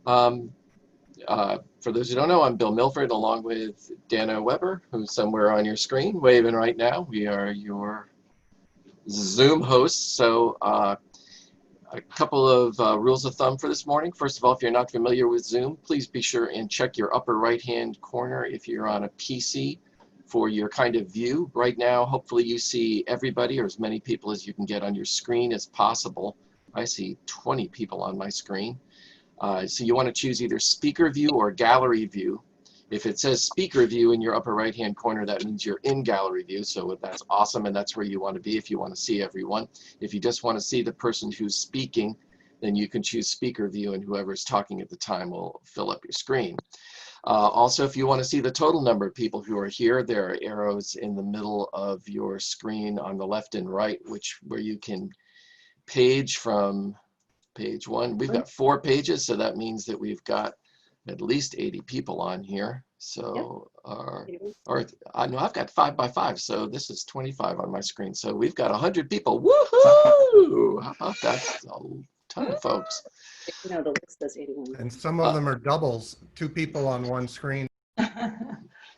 Um, for those who don't know, I'm Bill Milford along with Dana Weber, who's somewhere on your screen waving right now. We are your Zoom hosts. So a couple of rules of thumb for this morning. First of all, if you're not familiar with Zoom, please be sure and check your upper right-hand corner if you're on a PC for your kind of view. Right now, hopefully you see everybody or as many people as you can get on your screen as possible. I see 20 people on my screen. So you want to choose either speaker view or gallery view. If it says speaker view in your upper right hand corner, that means you're in gallery view. So that's awesome, and that's where you want to be if you want to see everyone. If you just want to see the person who's speaking, then you can choose speaker view, and whoever's talking at the time will fill up your screen. Also, if you want to see the total number of people who are here, there are arrows in the middle of your screen on the left and right, where you can page from page one. We've got 4 pages, so that means that we've got at least 80 people on here. So, no, I've got 5 by 5, so this is 25 on my screen. So we've got 100 people. Woohoo! How about that? That's a ton of folks. No, the list says 81. And some of them are doubles, 2 people on one screen.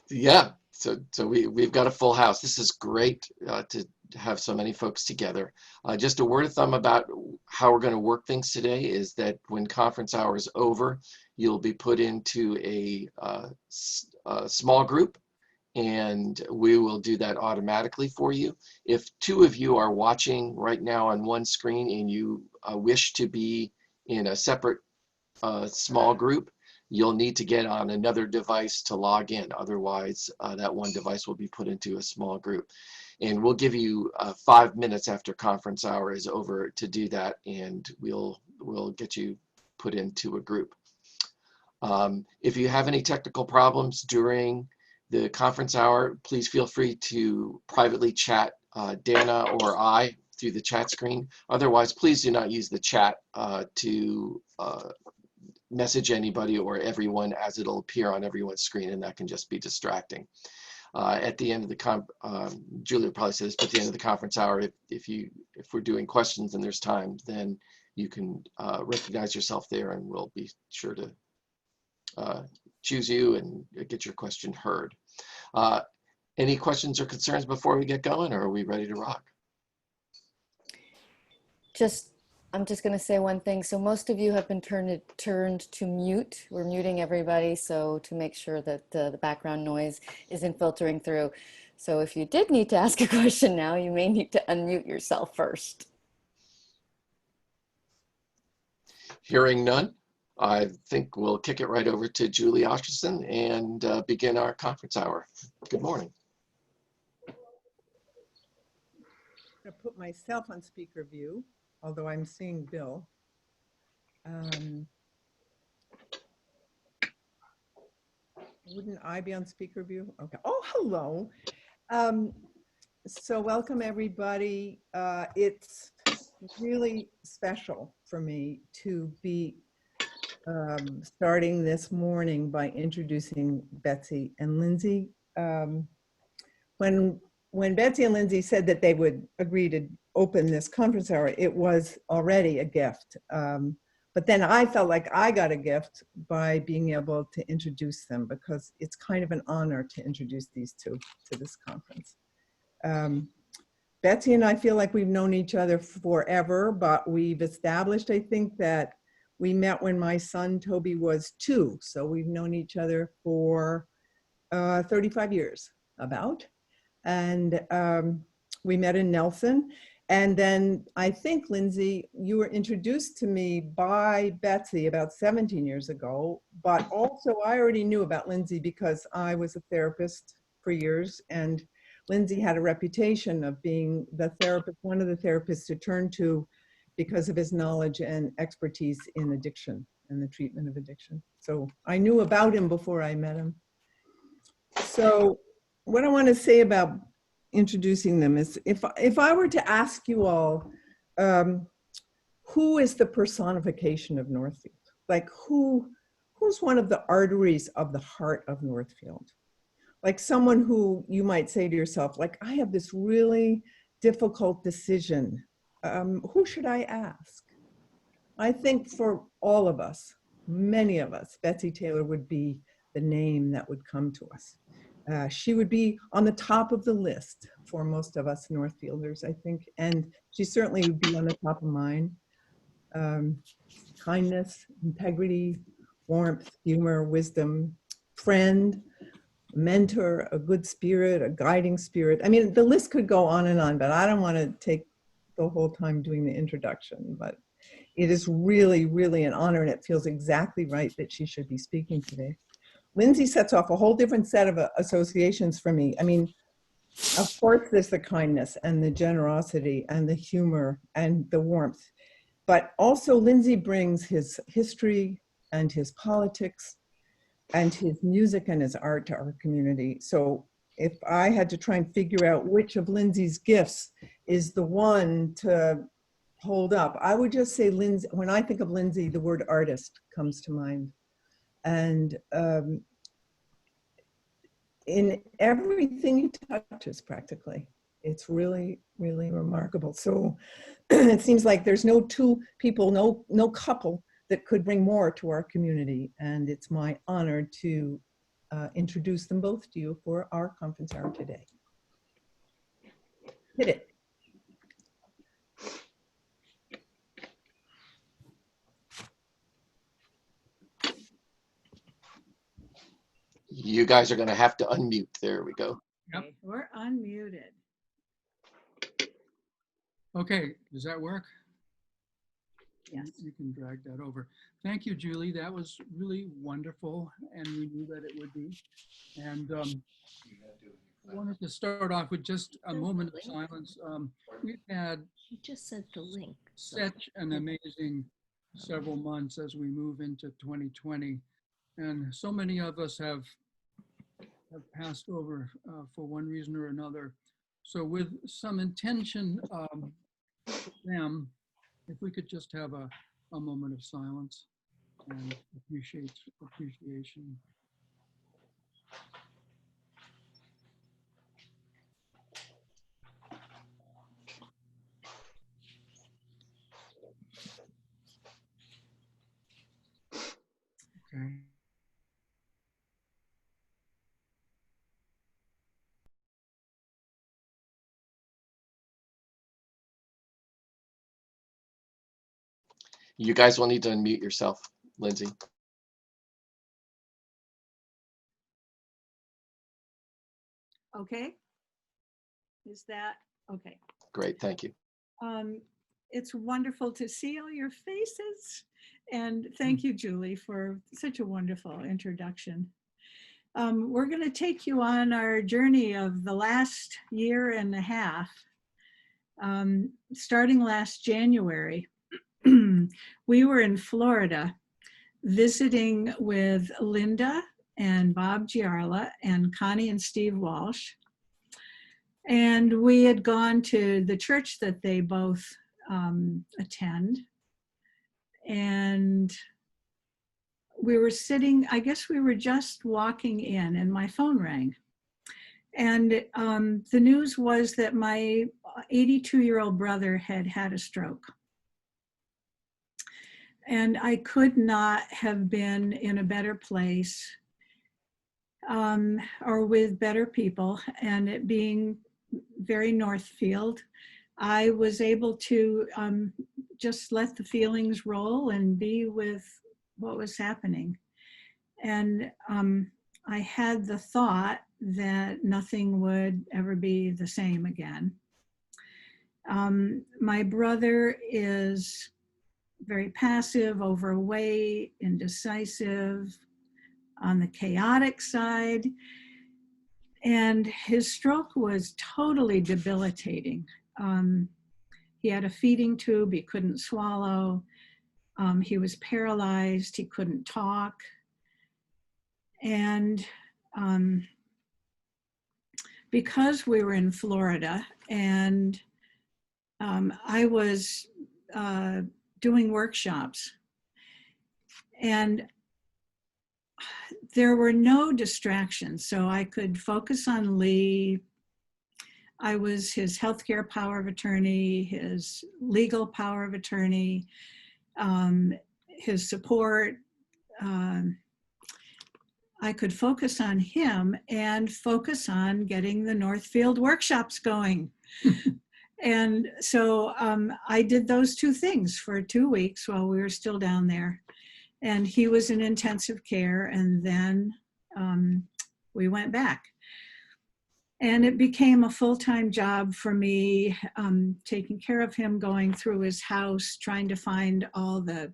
Yeah, so we've got a full house. This is great to have so many folks together. Just a word of thumb about how we're going to work things today is that when conference hour is over, you'll be put into a small group, and we will do that automatically for you. If 2 of you are watching right now on one screen and you wish to be in a separate small group, you'll need to get on another device to log in. Otherwise, that one device will be put into a small group. And we'll give you 5 minutes after conference hour is over to do that, and we'll get you put into a group. If you have any technical problems during the conference hour, please feel free to privately chat Dana or I through the chat screen. Otherwise, please do not use the chat to message anybody or everyone, as it'll appear on everyone's screen, and that can just be distracting. At the end of the Julia probably says, but at the end of the conference hour, if we're doing questions and there's time, then you can recognize yourself there, and we'll be sure to choose you and get your question heard. Any questions or concerns before we get going, or are we ready to rock? I'm just going to say one thing. So most of you have been turned to mute. We're muting everybody, so to make sure that the background noise isn't filtering through. So if you did need to ask a question now, you may need to unmute yourself first. Hearing none, I think we'll kick it right over to Julie Oscarson and begin our conference hour. Good morning. I'm going to put myself on speaker view, although I'm seeing Bill. Wouldn't I be on speaker view? Okay. Oh, hello. So welcome everybody. It's really special for me to be starting this morning by introducing Betsy and Lindsay. When Betsy and Lindsay said that they would agree to open this conference hour, it was already a gift. But then I felt like I got a gift by being able to introduce them, because it's kind of an honor to introduce these 2 to this conference. Betsy and I feel like we've known each other forever, but we've established, I think, that we met when my son Toby was 2. So we've known each other for 35 years, about. And we met in Nelson. And then I think, Lindsay, you were introduced to me by Betsy about 17 years ago, but also I already knew about Lindsay because I was a therapist for years, and Lindsay had a reputation of being the therapist, one of the therapists to turn to because of his knowledge and expertise in addiction and the treatment of addiction. So I knew about him before I met him. So what I want to say about introducing them is, if I were to ask you all, who is the personification of Northfield? Like who's one of the arteries of the heart of Northfield? Like someone who you might say to yourself, like, I have this really difficult decision. Who should I ask? I think for all of us, many of us, Betsy Taylor would be the name that would come to us. She would be on the top of the list for most of us Northfielders, I think, and she certainly would be on the top of mine. Kindness, integrity, warmth, humor, wisdom, friend, mentor, a good spirit, a guiding spirit. I mean, the list could go on and on, but I don't want to take the whole time doing the introduction, but it is really, really an honor, and it feels exactly right that she should be speaking today. Lindsay sets off a whole different set of associations for me. I mean, of course, there's the kindness and the generosity and the humor and the warmth, but also Lindsay brings his history and his politics and his music and his art to our community. So if I had to try and figure out which of Lindsay's gifts is the one to hold up, I would just say Lindsay. When I think of Lindsay, the word artist comes to mind. And in everything he touches practically, it's really, really remarkable. So it seems like there's no two people, no couple that could bring more to our community. And it's my honor to introduce them both to you for our conference hour today. Hit it. You guys are going to have to unmute. There we go. Yep. Okay, we're unmuted. Okay, does that work? Yes. You can drag that over. Thank you, Julie. That was really wonderful, and we knew that it would be. And I wanted to start off with just a moment of silence. We've had He just sent the link. So such an amazing several months as we move into 2020. And so many of us have passed over for one reason or another. So with some intention for them, if we could just have a moment of silence and appreciation. Okay. You guys will need to unmute yourself, Lindsay. Okay. Is that, okay. Great, thank you. It's wonderful to see all your faces. And thank you, Julie, for such a wonderful introduction. We're going to take you on our journey of the last year and a half. Starting last January, we were in Florida visiting with Linda and Bob Giarla and Connie and Steve Walsh. And we had gone to the church that they both attend. And we were sitting, I guess we were just walking in and my phone rang. And the news was that my 82-year-old brother had had a stroke. And I could not have been in a better place or with better people. And it being very Northfield, I was able to just let the feelings roll and be with what was happening. And I had the thought that nothing would ever be the same again. My brother is very passive, overweight, indecisive, on the chaotic side. And his stroke was totally debilitating. He had a feeding tube, he couldn't swallow. He was paralyzed, he couldn't talk. And because we were in Florida and I was doing workshops, and there were no distractions, so I could focus on Lee. I was his healthcare power of attorney, his legal power of attorney, his support, I could focus on him and focus on getting the Northfield workshops going. And so I did those two things for 2 weeks while we were still down there. And he was in intensive care, and then we went back. And it became a full-time job for me, taking care of him, going through his house, trying to find all the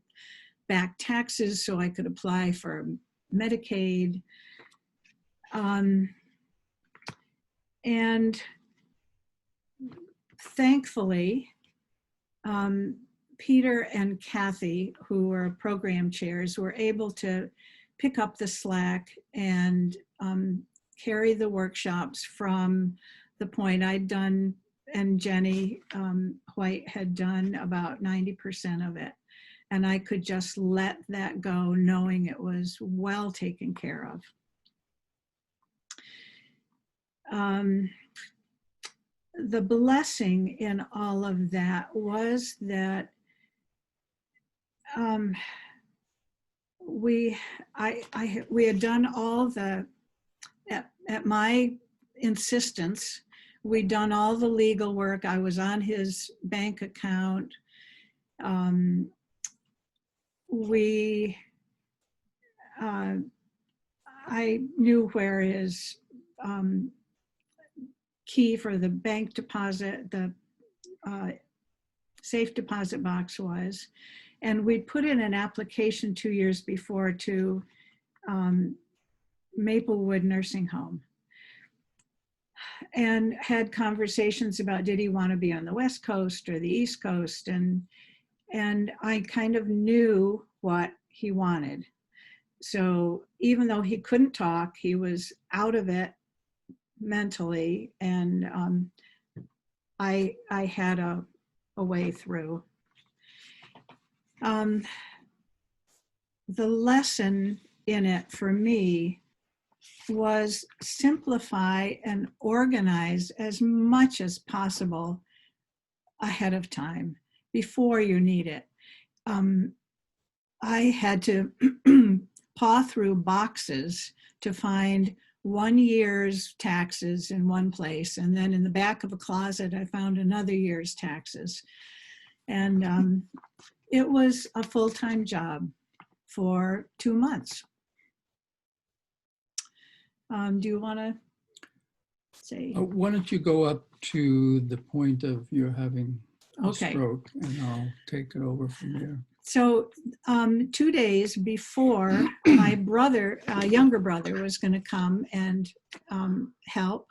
back taxes so I could apply for Medicaid. And thankfully, Peter and Kathy, who were program chairs, were able to pick up the slack and carry the workshops from the point I'd done, and Jenny White had done about 90% of it. And I could just let that go, knowing it was well taken care of. The blessing in all of that was that we had done all the, at my insistence, we'd done all the legal work. I was on his bank account. I knew where his key for the bank deposit, the safe deposit box was. And we'd put in an application 2 years before to Maplewood Nursing Home, and had conversations about, did he want to be on the West Coast or the East Coast? And I kind of knew what he wanted. So even though he couldn't talk, he was out of it mentally, and I had a way through. The lesson in it for me was simplify and organize as much as possible ahead of time before you need it. I had to paw through boxes to find 1 year's taxes in one place, and then in the back of a closet I found another year's taxes. And it was a full-time job for 2 months. Do you want to say? Why don't you go up to the point of your having a stroke, and I'll take it over from there. So 2 days before, my brother, younger brother, was going to come and help.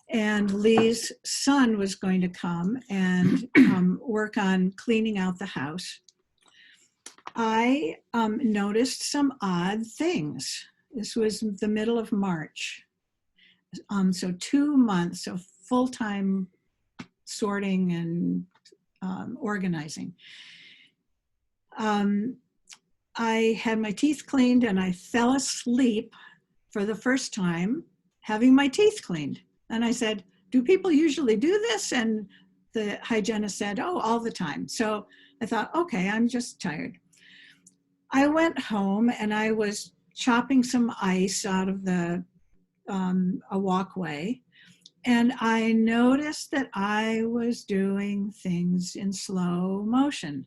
And Lee's son was going to come and work on cleaning out the house. I noticed some odd things. This was the middle of March. So 2 months of full-time sorting and organizing. I had my teeth cleaned, and I fell asleep for the first time having my teeth cleaned. And I said, do people usually do this? And the hygienist said, oh, all the time. So I thought, okay, I'm just tired. I went home and I was chopping some ice out of the a walkway. And I noticed that I was doing things in slow motion.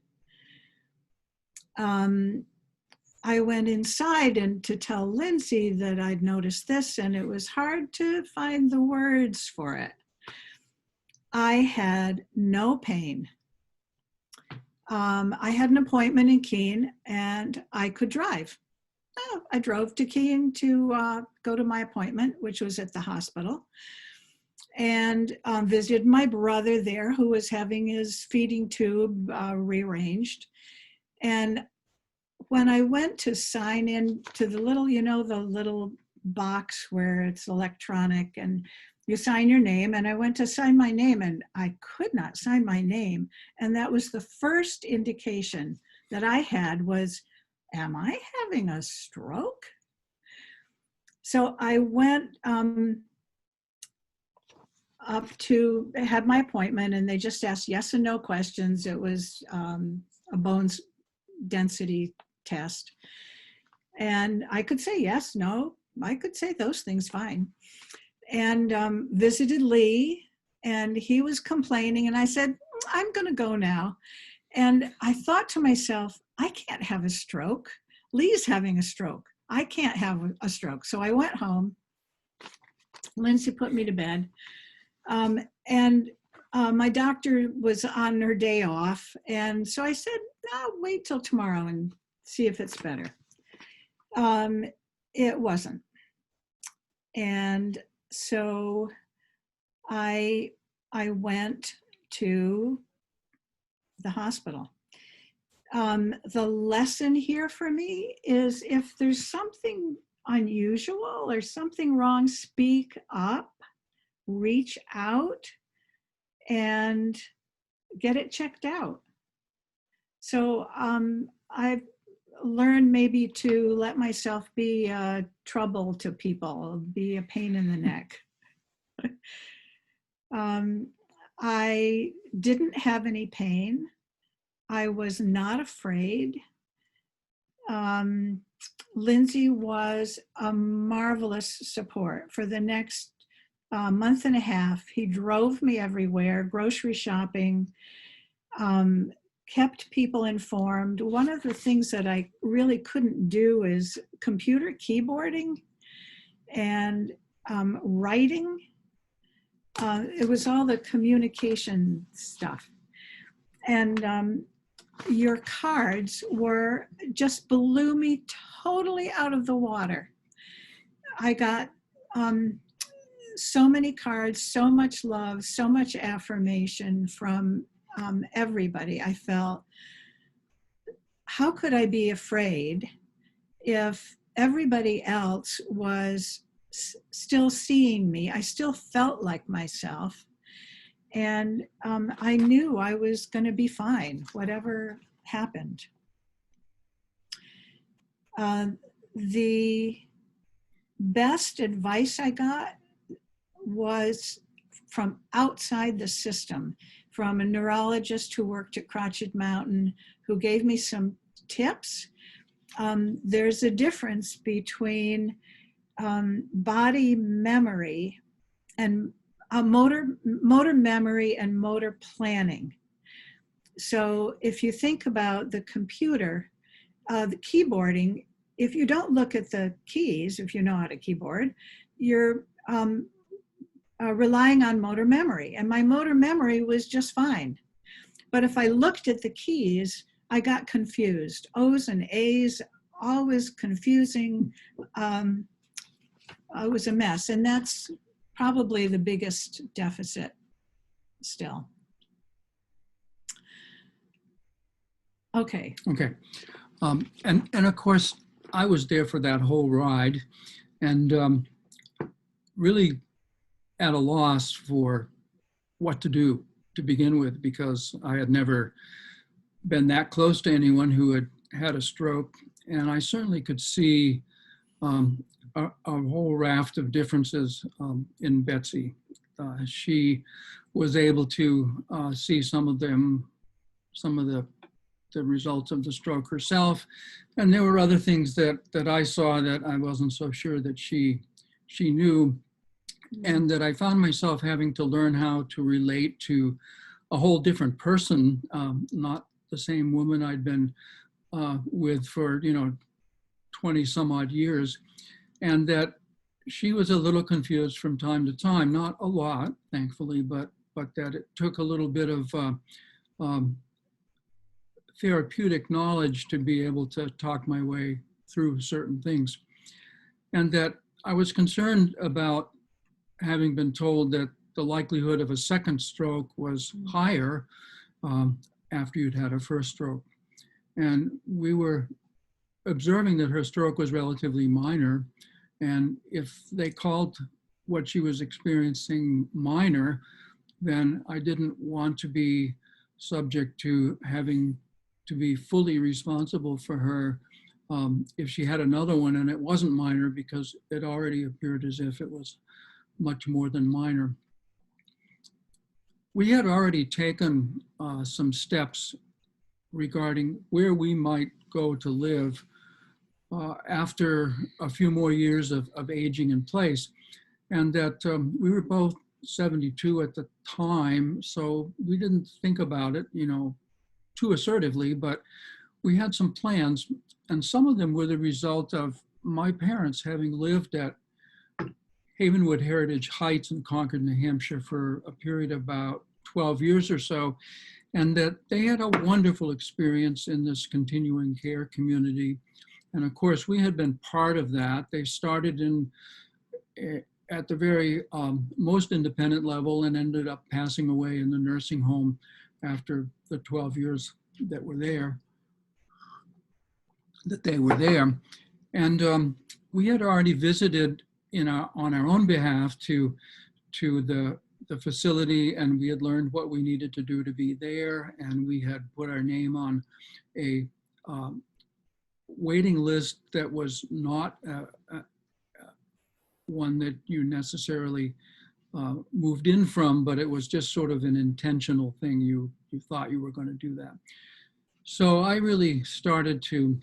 I went inside and to tell Lindsay that I'd noticed this, and it was hard to find the words for it. I had no pain. I had an appointment in Keene, and I could drive. I drove to Keene to go to my appointment, which was at the hospital, and visited my brother there, who was having his feeding tube rearranged. And when I went to sign in to the little, you know, the little box where it's electronic and you sign your name, and I went to sign my name and I could not sign my name. And that was the first indication that I had was, am I having a stroke? So I went up to, had my appointment, and they just asked yes and no questions. It was a bones density test. And I could say yes, no, I could say those things fine. And visited Lee, and he was complaining, and I said, I'm going to go now. And I thought to myself, I can't have a stroke. Lee's having a stroke. I can't have a stroke. So I went home. Lindsay put me to bed. And my doctor was on her day off. And so I said, I'll wait till tomorrow and see if it's better. It wasn't. And so I went to the hospital. The lesson here for me is if there's something unusual or something wrong, speak up, reach out, and get it checked out. So I've learned maybe to let myself be trouble to people, be a pain in the neck. I didn't have any pain. I was not afraid. Lindsay was a marvelous support. For the next month and a half, he drove me everywhere, grocery shopping, kept people informed. One of the things that I really couldn't do is computer keyboarding and writing. It was all the communication stuff. And your cards were just blew me totally out of the water. I got so many cards, so much love, so much affirmation from everybody. I felt, how could I be afraid if everybody else was still seeing me? I still felt like myself. And I knew I was going to be fine, whatever happened. The best advice I got was from outside the system, from a neurologist who worked at Crotched Mountain, who gave me some tips. There's a difference between body memory and motor memory and motor planning. So if you think about the computer, the keyboarding, if you don't look at the keys, if you know how to keyboard, you're relying on motor memory. And my motor memory was just fine. But if I looked at the keys, I got confused. O's and A's, always confusing. It was a mess. And that's probably the biggest deficit still. Okay. Okay. And of course, I was there for that whole ride and really at a loss for what to do to begin with, because I had never been that close to anyone who had had a stroke. And I certainly could see a whole raft of differences in Betsy. She was able to see some of the results of the stroke herself. And there were other things that I saw that I wasn't so sure that she knew, and that I found myself having to learn how to relate to a whole different person, not the same woman I'd been with for 20 some odd years, and that she was a little confused from time to time, not a lot, thankfully, but that it took a little bit of therapeutic knowledge to be able to talk my way through certain things. And that I was concerned about having been told that the likelihood of a second stroke was higher after you'd had a first stroke. And we were observing that her stroke was relatively minor. And if they called what she was experiencing minor, then I didn't want to be subject to having to be fully responsible for her if she had another one and it wasn't minor, because it already appeared as if it was much more than minor. We had already taken some steps regarding where we might go to live after a few more years of aging in place. And that we were both 72 at the time, so we didn't think about it, too assertively, but we had some plans, and some of them were the result of my parents having lived at Havenwood Heritage Heights in Concord, New Hampshire for a period of about 12 years or so, and that they had a wonderful experience in this continuing care community. And of course, we had been part of that. They started at the very most independent level and ended up passing away in the nursing home after the 12 years that they were there. And we had already visited on our own behalf to the facility, and we had learned what we needed to do to be there, and we had put our name on a waiting list that was not one that you necessarily moved in from, but it was just sort of an intentional thing. You thought you were going to do that. So I really started to,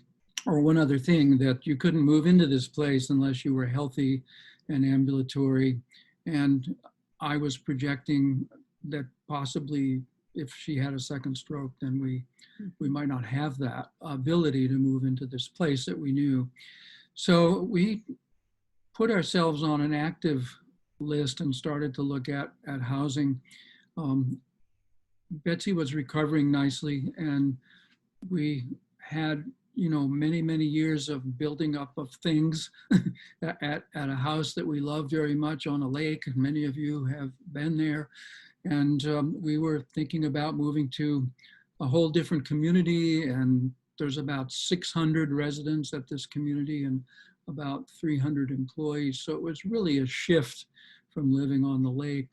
or one other thing, that you couldn't move into this place unless you were healthy and ambulatory. And I was projecting that possibly if she had a second stroke, then we might not have that ability to move into this place that we knew. So we put ourselves on an active list and started to look at housing. Betsy was recovering nicely, and we had many years of building up of things at a house that we loved very much on a lake. Many of you have been there. And we were thinking about moving to a whole different community, and there's about 600 residents at this community and about 300 employees. So it was really a shift from living on the lake.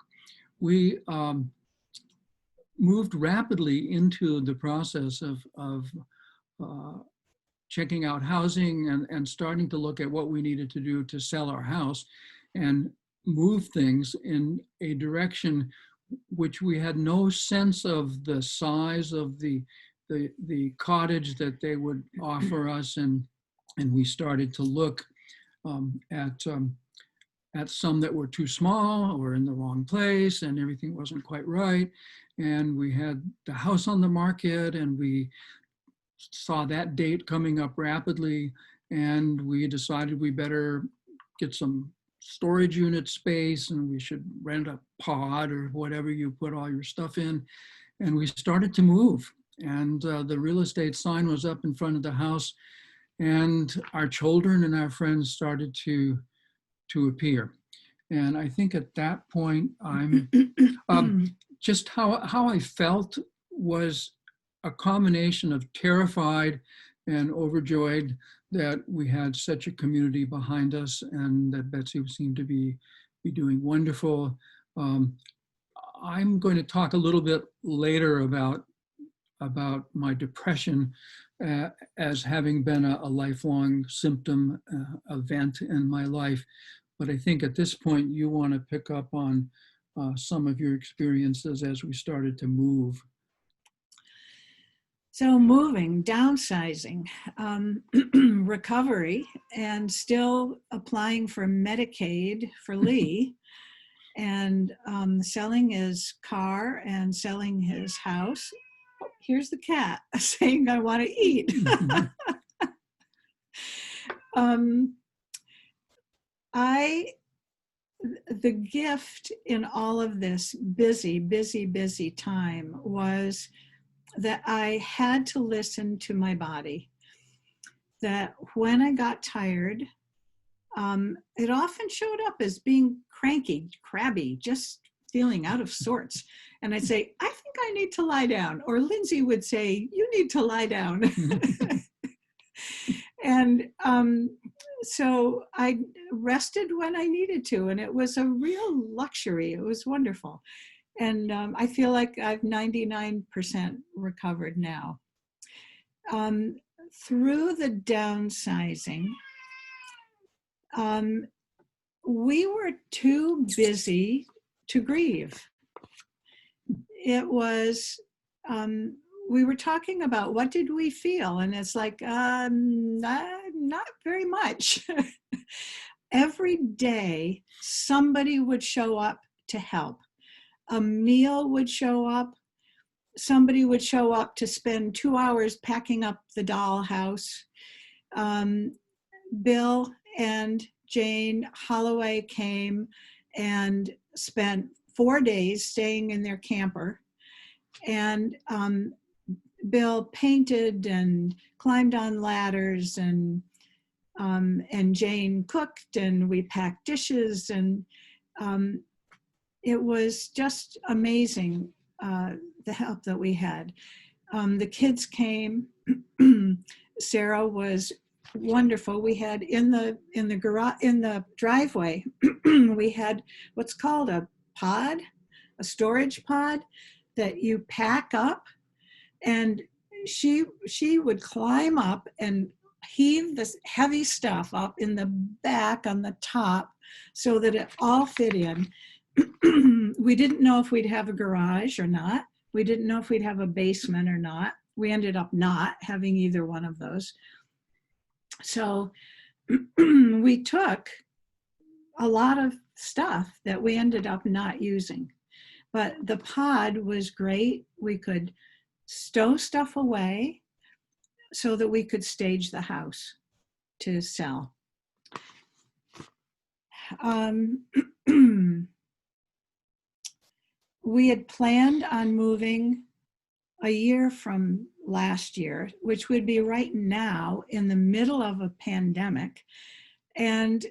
We moved rapidly into the process of checking out housing and starting to look at what we needed to do to sell our house and move things in a direction which we had no sense of the size of the cottage that they would offer us, and we started to look at some that were too small or in the wrong place, and everything wasn't quite right. And we had the house on the market, and we saw that date coming up rapidly, and we decided we better get some storage unit space, and we should rent a pod or whatever you put all your stuff in. And we started to move, and the real estate sign was up in front of the house, and our children and our friends started to appear. And I think at that point, I'm just how I felt was a combination of terrified and overjoyed that we had such a community behind us, and that Betsy seemed to be doing wonderful. I'm going to talk a little bit later about my depression as having been a lifelong symptom event in my life. But I think at this point, you want to pick up on some of your experiences as we started to move. So moving, downsizing, recovery, and still applying for Medicaid for Lee, and selling his car and selling his house. Oh, here's the cat saying, I want to eat. The gift in all of this busy time was that I had to listen to my body. That when I got tired, it often showed up as being cranky, crabby, just feeling out of sorts. And I'd say, I think I need to lie down. Or Lindsay would say, you need to lie down. And so I rested when I needed to, and it was a real luxury. It was wonderful. And I feel like I've 99% recovered now. Through the downsizing, we were too busy to grieve. It was, we were talking about what did we feel, and it's like not very much. Every day somebody would show up to help. A meal would show up. Somebody would show up to spend 2 hours packing up the dollhouse. Bill and Jane Holloway came and spent 4 days staying in their camper. And Bill painted and climbed on ladders, and Jane cooked, and we packed dishes, and it was just amazing, the help that we had. The kids came. Sarah was wonderful. We had in the garage, in the driveway, we had what's called a pod, a storage pod that you pack up, and she would climb up and heave this heavy stuff up in the back on the top so that it all fit in. We didn't know if we'd have a garage or not. We didn't know if we'd have a basement or not. We ended up not having either one of those. So we took a lot of stuff that we ended up not using. But the pod was great. We could stow stuff away so that we could stage the house to sell. We had planned on moving a year from last year, which would be right now in the middle of a pandemic, and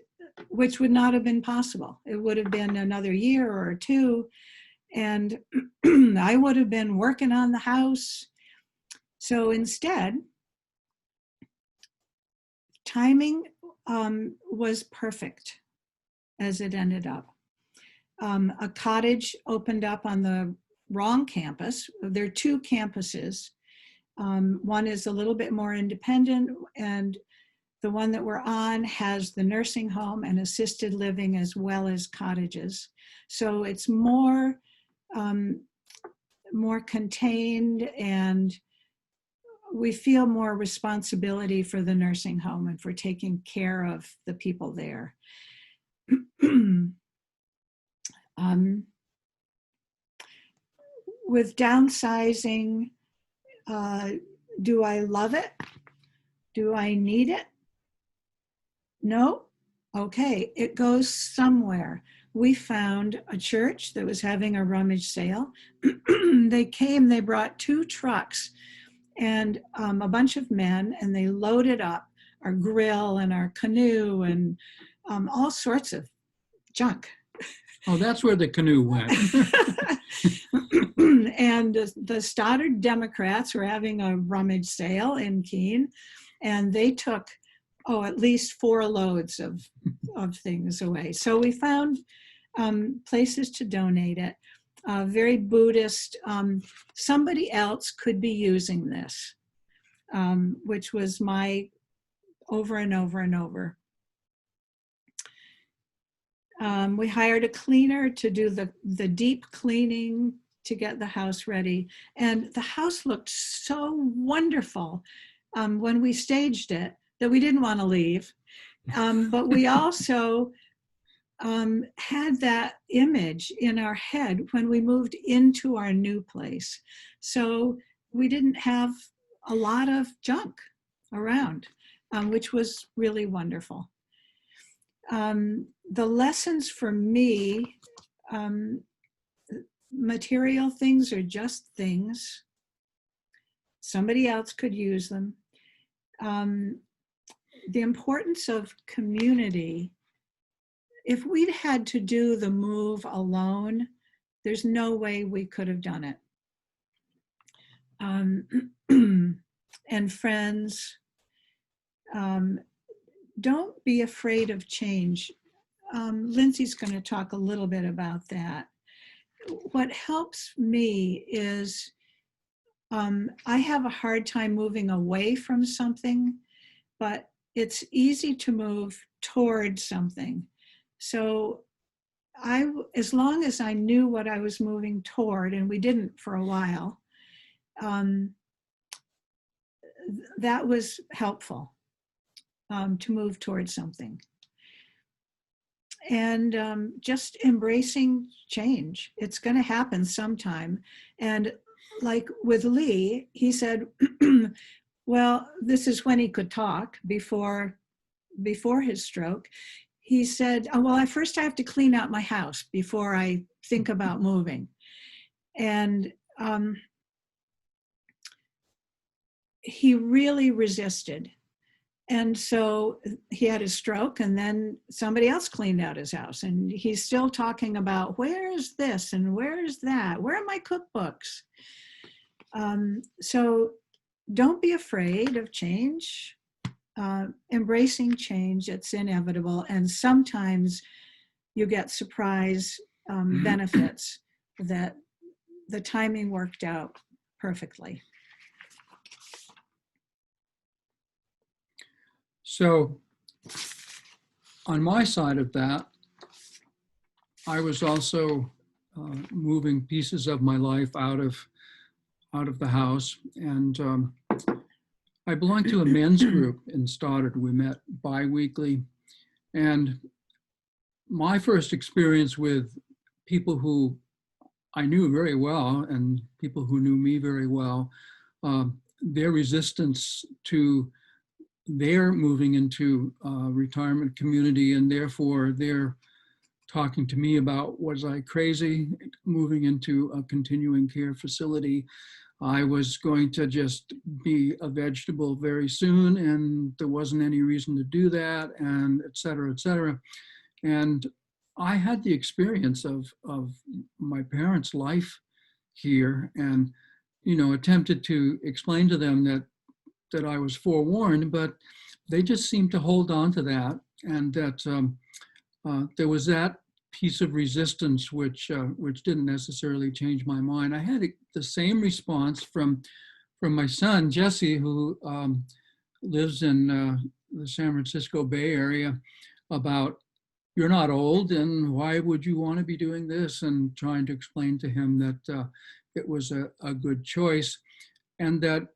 which would not have been possible. It would have been another year or two, and I would have been working on the house. So instead, timing was perfect as it ended up. A cottage opened up on the wrong campus. There are 2 campuses. One is a little bit more independent, and the one that we're on has the nursing home and assisted living as well as cottages. So it's more contained, and we feel more responsibility for the nursing home and for taking care of the people there. With downsizing, do I love it? Do I need it? No? Okay, it goes somewhere. We found a church that was having a rummage sale. They came, they brought 2 trucks and a bunch of men, and they loaded up our grill and our canoe and all sorts of junk. Oh, that's where the canoe went. And the Stoddard Democrats were having a rummage sale in Keene, and they took, at least 4 loads of things away. So we found places to donate it. Very Buddhist. Somebody else could be using this, which was my over and over and over. We hired a cleaner to do the deep cleaning to get the house ready. And the house looked so wonderful when we staged it that we didn't want to leave. But we also had that image in our head when we moved into our new place. So we didn't have a lot of junk around, which was really wonderful. The lessons for me, material things are just things. Somebody else could use them. The importance of community. If we'd had to do the move alone, there's no way we could have done it. And friends, don't be afraid of change. Lindsay's going to talk a little bit about that. What helps me is I have a hard time moving away from something, but it's easy to move toward something. So as long as I knew what I was moving toward, and we didn't for a while, that was helpful to move towards something. And just embracing change. It's going to happen sometime. And like with Lee, he said, well, this is when he could talk before his stroke. He said, oh, well, I have to clean out my house before I think about moving. And he really resisted. And so he had a stroke, and then somebody else cleaned out his house. And he's still talking about, where is this and where is that? Where are my cookbooks? So don't be afraid of change. Embracing change, it's inevitable. And sometimes you get surprise benefits that the timing worked out perfectly. So on my side of that, I was also moving pieces of my life out of the house. And I belonged to a men's group in Stoddard. We met bi-weekly. And my first experience with people who I knew very well and people who knew me very well, their resistance to their moving into a retirement community, and therefore they're talking to me about, was I crazy moving into a continuing care facility? I was going to just be a vegetable very soon, and there wasn't any reason to do that, and et cetera, et cetera. And I had the experience of my parents' life here, and attempted to explain to them that I was forewarned, but they just seemed to hold on to that, and that there was that piece of resistance which didn't necessarily change my mind. I had the same response from my son Jesse, who lives in the San Francisco Bay Area, about, you're not old, and why would you want to be doing this? And trying to explain to him that it was a good choice, and that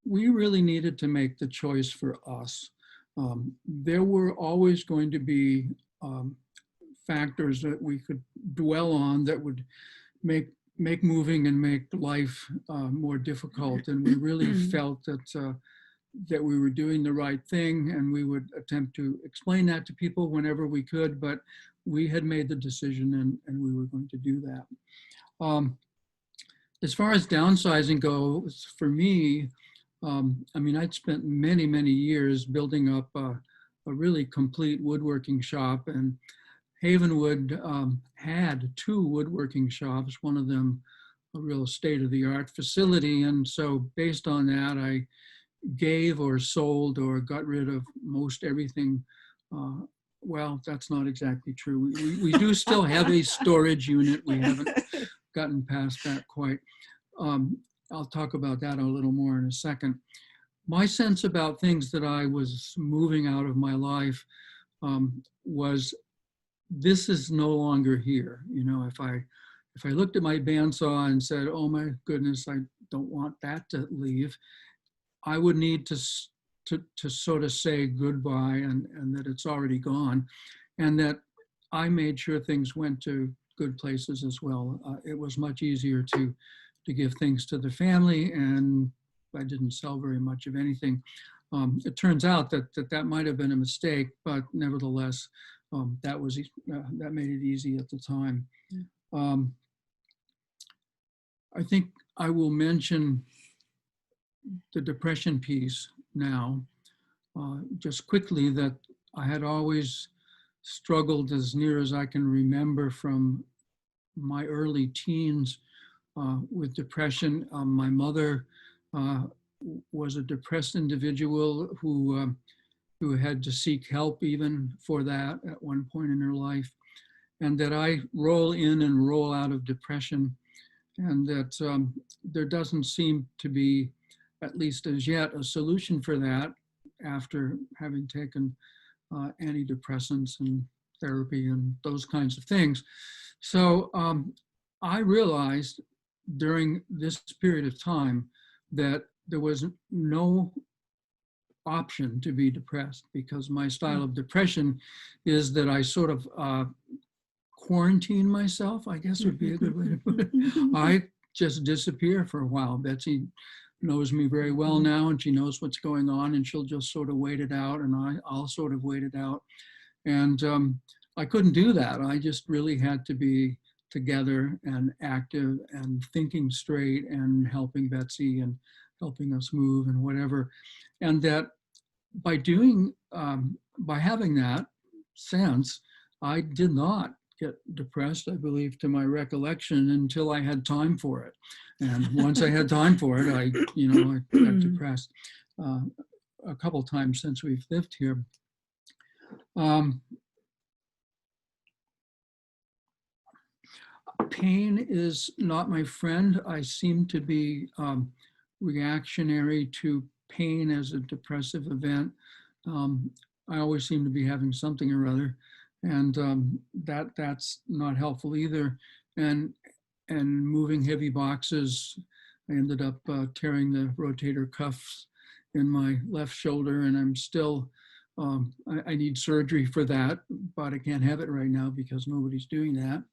we really needed to make the choice for us. There were always going to be factors that we could dwell on that would make moving and make life more difficult. And we really felt that we were doing the right thing, and we would attempt to explain that to people whenever we could, but we had made the decision, and we were going to do that. As far as downsizing goes, for me, I mean, I'd spent many, many years building up a really complete woodworking shop, and Havenwood had 2 woodworking shops, one of them a real state-of-the-art facility. And so based on that, I gave or sold or got rid of most everything. Well, that's not exactly true. We do still have a storage unit. We haven't gotten past that quite. I'll talk about that a little more in a second. My sense about things that I was moving out of my life was, this is no longer here. If I looked at my bandsaw and said, oh my goodness, I don't want that to leave, I would need to sort of say goodbye, and that it's already gone, and that I made sure things went to good places as well. It was much easier to give things to the family, and I didn't sell very much of anything. It turns out that might have been a mistake, but nevertheless, that made it easy at the time. I think I will mention the depression piece now, just quickly, that I had always struggled, as near as I can remember from my early teens, with depression. My mother was a depressed individual who had to seek help even for that at one point in her life, and that I roll in and roll out of depression, and that there doesn't seem to be, at least as yet, a solution for that after having taken antidepressants and therapy and those kinds of things. So I realized during this period of time that there was no option to be depressed, because my style of depression is that I sort of quarantine myself, I guess would be a good way to put it. I just disappear for a while. Betsy knows me very well now, and she knows what's going on, and she'll just sort of wait it out, and I'll sort of wait it out. And I couldn't do that. I just really had to be together and active and thinking straight and helping Betsy and helping us move and whatever. And that by having that sense, I did not get depressed, I believe, to my recollection, until I had time for it. And once I had time for it, I got depressed a couple times since we've lived here. Pain is not my friend. I seem to be reactionary to pain as a depressive event. I always seem to be having something or other, and that's not helpful either. And moving heavy boxes, I ended up tearing the rotator cuffs in my left shoulder, and I'm still, I need surgery for that, but I can't have it right now because nobody's doing that.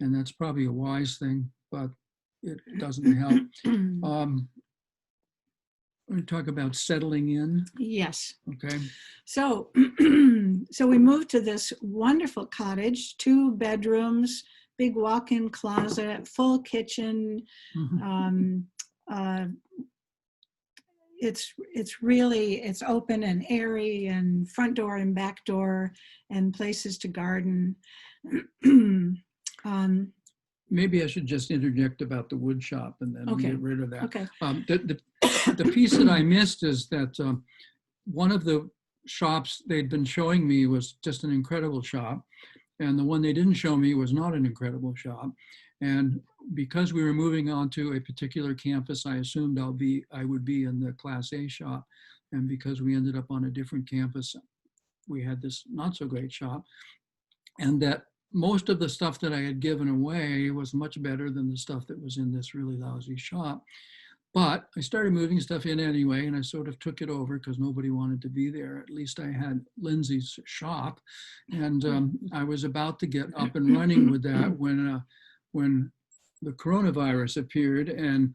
And that's probably a wise thing, but it doesn't help. We talk about settling in. Yes. Okay. So, so we moved to this wonderful cottage, 2 bedrooms, big walk-in closet, full kitchen. It's open and airy, and front door and back door, and places to garden. Maybe I should just interject about the wood shop and then Okay. get rid of that. Okay. The piece that I missed is that one of the shops they'd been showing me was just an incredible shop, and the one they didn't show me was not an incredible shop. And because we were moving on to a particular campus, I assumed I would be in the Class A shop. And because we ended up on a different campus, we had this not so great shop. And that most of the stuff that I had given away was much better than the stuff that was in this really lousy shop. But I started moving stuff in anyway, and I sort of took it over because nobody wanted to be there. At least I had Lindsay's shop, and I was about to get up and running with that when the coronavirus appeared. And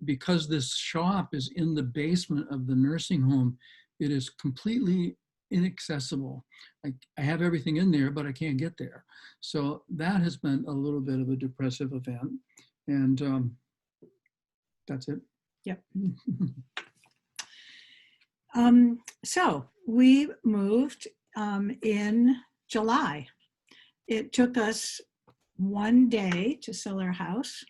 because this shop is in the basement of the nursing home, it is completely inaccessible. I have everything in there, but I can't get there. So that has been a little bit of a depressive event, and that's it. Yep. So we moved in July. It took us 1 day to sell our house.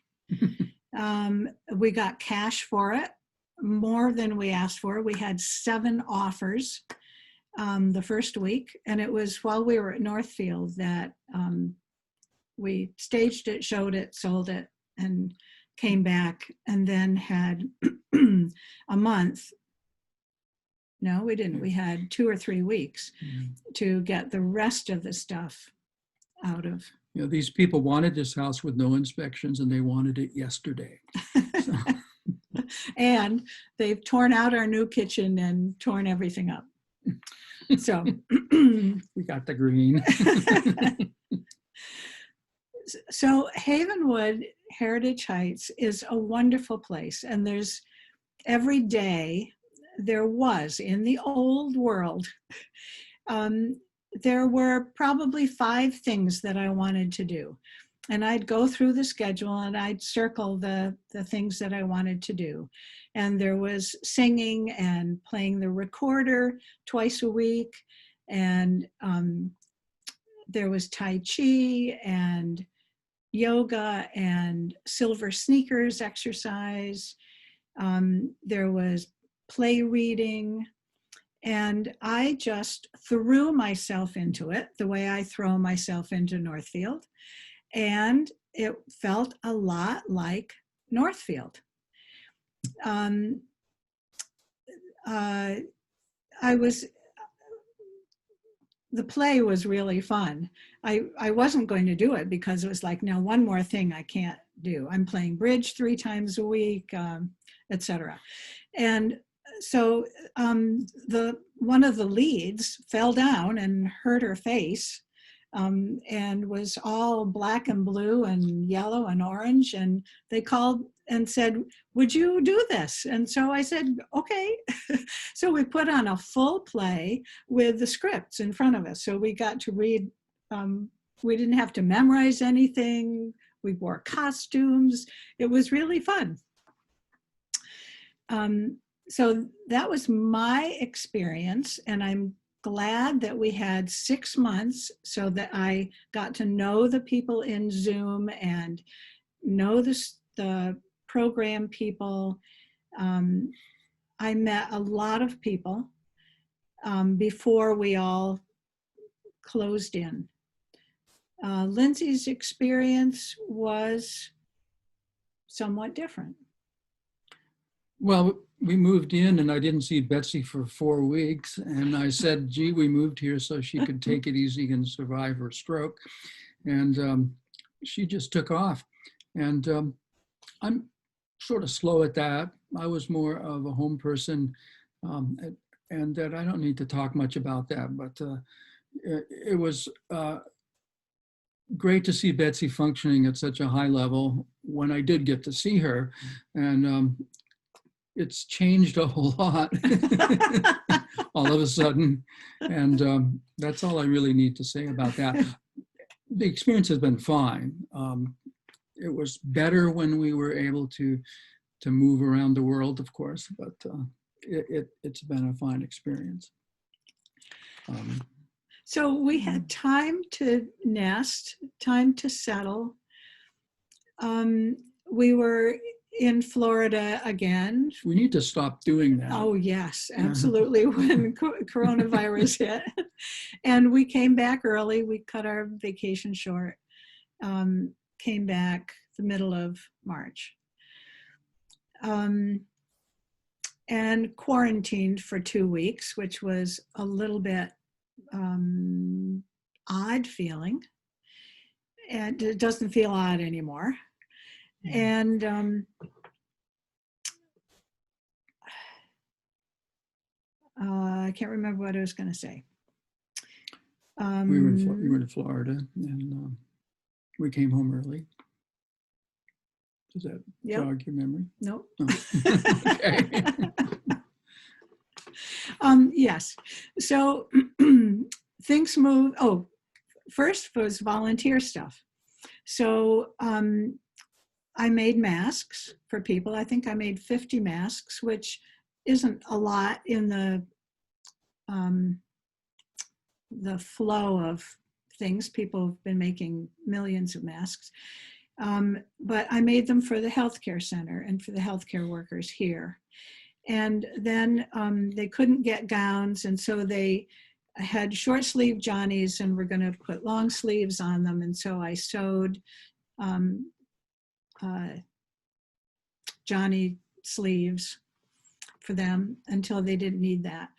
We got cash for it, more than we asked for. We had 7 offers the first week, and it was while we were at Northfield that we staged it, showed it, sold it, and came back, and then had a month. No, we didn't. We had 2 or 3 weeks to get the rest of the stuff out of. You know, these people wanted this house with no inspections, and they wanted it yesterday. So. And they've torn out our new kitchen and torn everything up. So we got the green. So Havenwood Heritage Heights is a wonderful place, and there's every day there was in the old world, there were probably 5 things that I wanted to do. And I'd go through the schedule and I'd circle the things that I wanted to do. And there was singing and playing the recorder twice a week. And there was Tai Chi and yoga and silver sneakers exercise. There was play reading. And I just threw myself into it the way I throw myself into Northfield. And it felt a lot like Northfield. The play was really fun. I wasn't going to do it because it was like, now one more thing I can't do. I'm playing bridge 3 times a week, etc. And so one of the leads fell down and hurt her face, and was all black and blue and yellow and orange. And they called and said, "Would you do this?" And so I said, "Okay." So we put on a full play with the scripts in front of us. So we got to read. We didn't have to memorize anything. We wore costumes. It was really fun. So that was my experience, and I'm glad that we had 6 months so that I got to know the people in Zoom and know the program people. I met a lot of people before we all closed in. Lindsay's experience was somewhat different. Well, we moved in and I didn't see Betsy for 4 weeks. And I said, gee, we moved here so she could take it easy and survive her stroke. And she just took off. And I'm sort of slow at that. I was more of a home person, and that I don't need to talk much about that, but it was great to see Betsy functioning at such a high level when I did get to see her. And it's changed a whole lot all of a sudden. And that's all I really need to say about that. The experience has been fine. It was better when we were able to move around the world, of course, but it's been a fine experience. So we had time to nest, time to settle. We were in Florida again. We need to stop doing that. Oh, yes, absolutely, when coronavirus hit. And we came back early. We cut our vacation short, came back the middle of March. And quarantined for 2 weeks, which was a little bit odd feeling. And it doesn't feel odd anymore. And I can't remember what I was going to say. We were in Florida, and we came home early. Does that jog your memory? Nope. Oh. Okay. Yes. So things move. Oh, first was volunteer stuff. So I made masks for people. I think I made 50 masks, which isn't a lot in the flow of things. People have been making millions of masks. But I made them for the healthcare center and for the healthcare workers here. And then they couldn't get gowns, and so they had short sleeve Johnnies and were going to put long sleeves on them. And so I sewed Johnny sleeves for them until they didn't need that.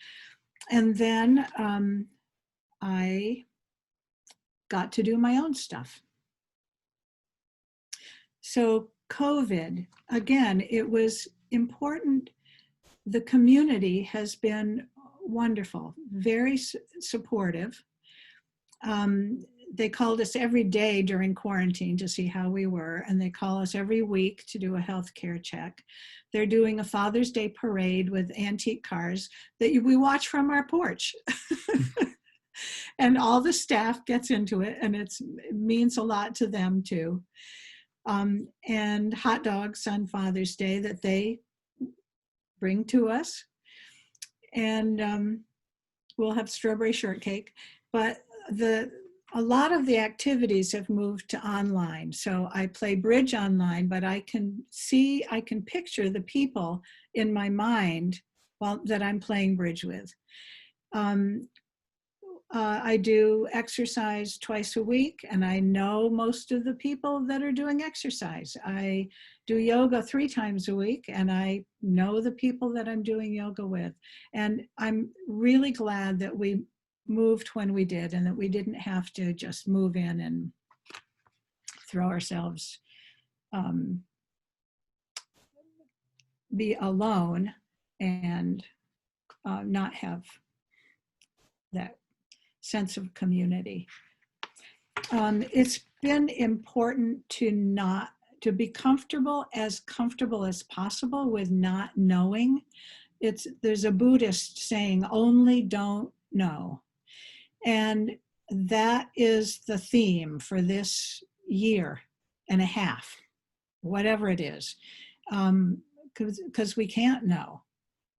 And then I got to do my own stuff. So COVID, again, it was important. The community has been wonderful, very supportive. They called us every day during quarantine to see how we were, and they call us every week to do a healthcare check. They're doing a Father's Day parade with antique cars that we watch from our porch. And all the staff gets into it, and it means a lot to them too. And hot dogs on Father's Day that they bring to us. And we'll have strawberry shortcake. But a lot of the activities have moved to online. So I play bridge online, but I can picture the people in my mind that I'm playing bridge with. I do exercise twice a week, and I know most of the people that are doing exercise. I do yoga 3 times a week, and I know the people that I'm doing yoga with. And I'm really glad that we moved when we did, and that we didn't have to just move in and throw ourselves, be alone. and not have that sense of community. It's been important to be comfortable as possible with not knowing. There's a Buddhist saying, only don't know. And that is the theme for this year and a half, whatever it is, because we can't know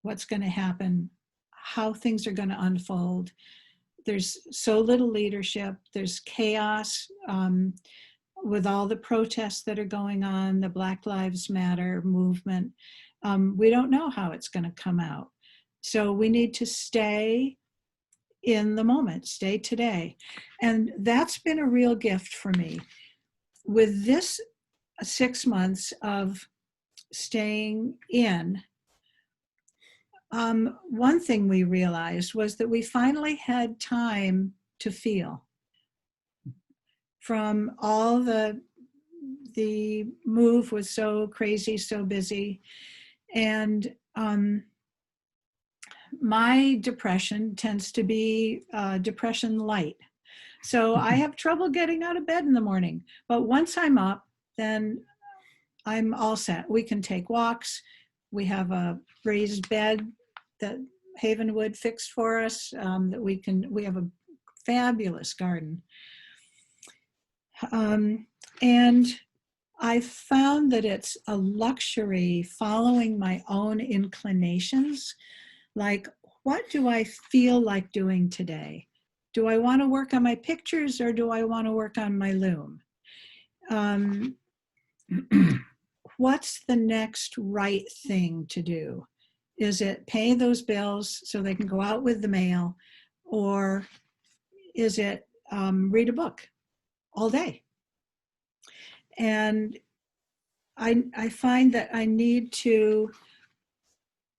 what's going to happen, how things are going to unfold. There's so little leadership. There's chaos with all the protests that are going on, the Black Lives Matter movement. We don't know how it's going to come out. So we need to stay in the moment, stay today. And that's been a real gift for me. With this 6 months of staying in, one thing we realized was that we finally had time to feel. From all the move was so crazy, so busy. And my depression tends to be depression light. So I have trouble getting out of bed in the morning. But once I'm up, then I'm all set. We can take walks. We have a raised bed that Havenwood fixed for us, that we have a fabulous garden. And I found that it's a luxury following my own inclinations. Like, what do I feel like doing today? Do I want to work on my pictures or do I want to work on my loom? What's the next right thing to do? Is it pay those bills so they can go out with the mail? Or is it read a book all day? And I find that I need to,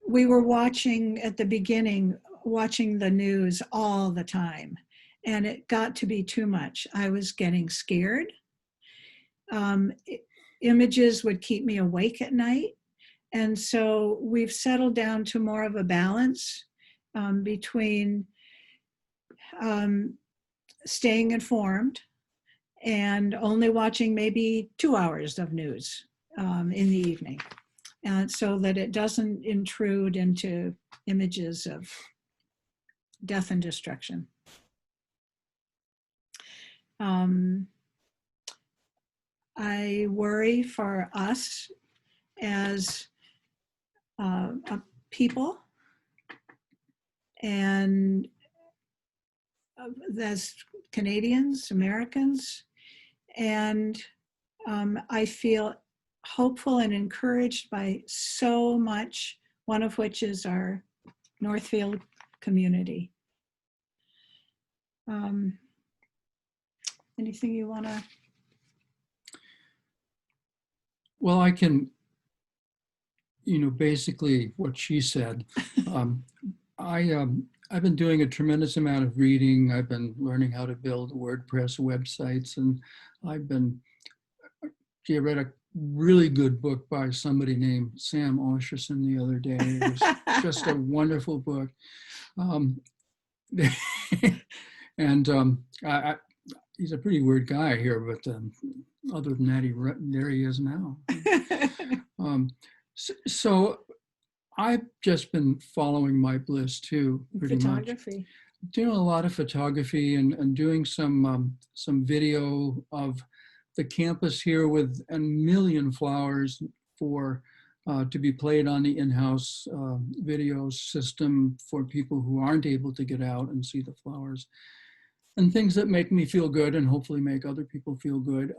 we were watching at the beginning, watching the news all the time, and it got to be too much. I was getting scared. Images would keep me awake at night. And so we've settled down to more of a balance between staying informed and only watching maybe 2 hours of news in the evening, so that it doesn't intrude into images of death and destruction. I worry for us as people and as Canadians, Americans, and I feel hopeful and encouraged by so much, one of which is our Northfield community. Anything you want to? Well, I can, basically what she said. I've been doing a tremendous amount of reading. I've been learning how to build WordPress websites, and I read a really good book by somebody named Sam Osherson the other day. It was just a wonderful book. And he's a pretty weird guy here, but other than that, there he is now. So I've just been following my bliss too, pretty Photography. much. Doing a lot of photography and doing some video of the campus here with a million flowers for to be played on the in-house video system for people who aren't able to get out and see the flowers, and things that make me feel good and hopefully make other people feel good.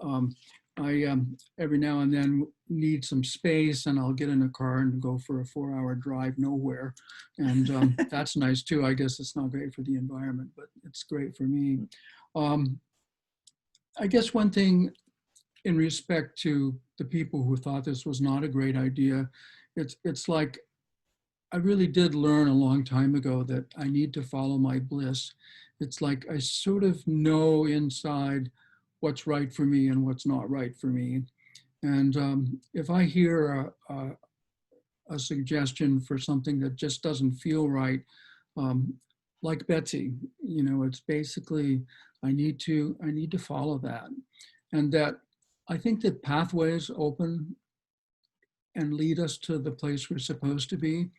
I every now and then need some space, and I'll get in a car and go for a 4-hour drive nowhere. And that's nice too. I guess it's not great for the environment, but it's great for me. I guess one thing in respect to the people who thought this was not a great idea, it's like, I really did learn a long time ago that I need to follow my bliss. It's like I sort of know inside what's right for me and what's not right for me. And if I hear a suggestion for something that just doesn't feel right, like Betsy, you know, it's basically, I need to follow that. And that I think that pathways open and lead us to the place we're supposed to be.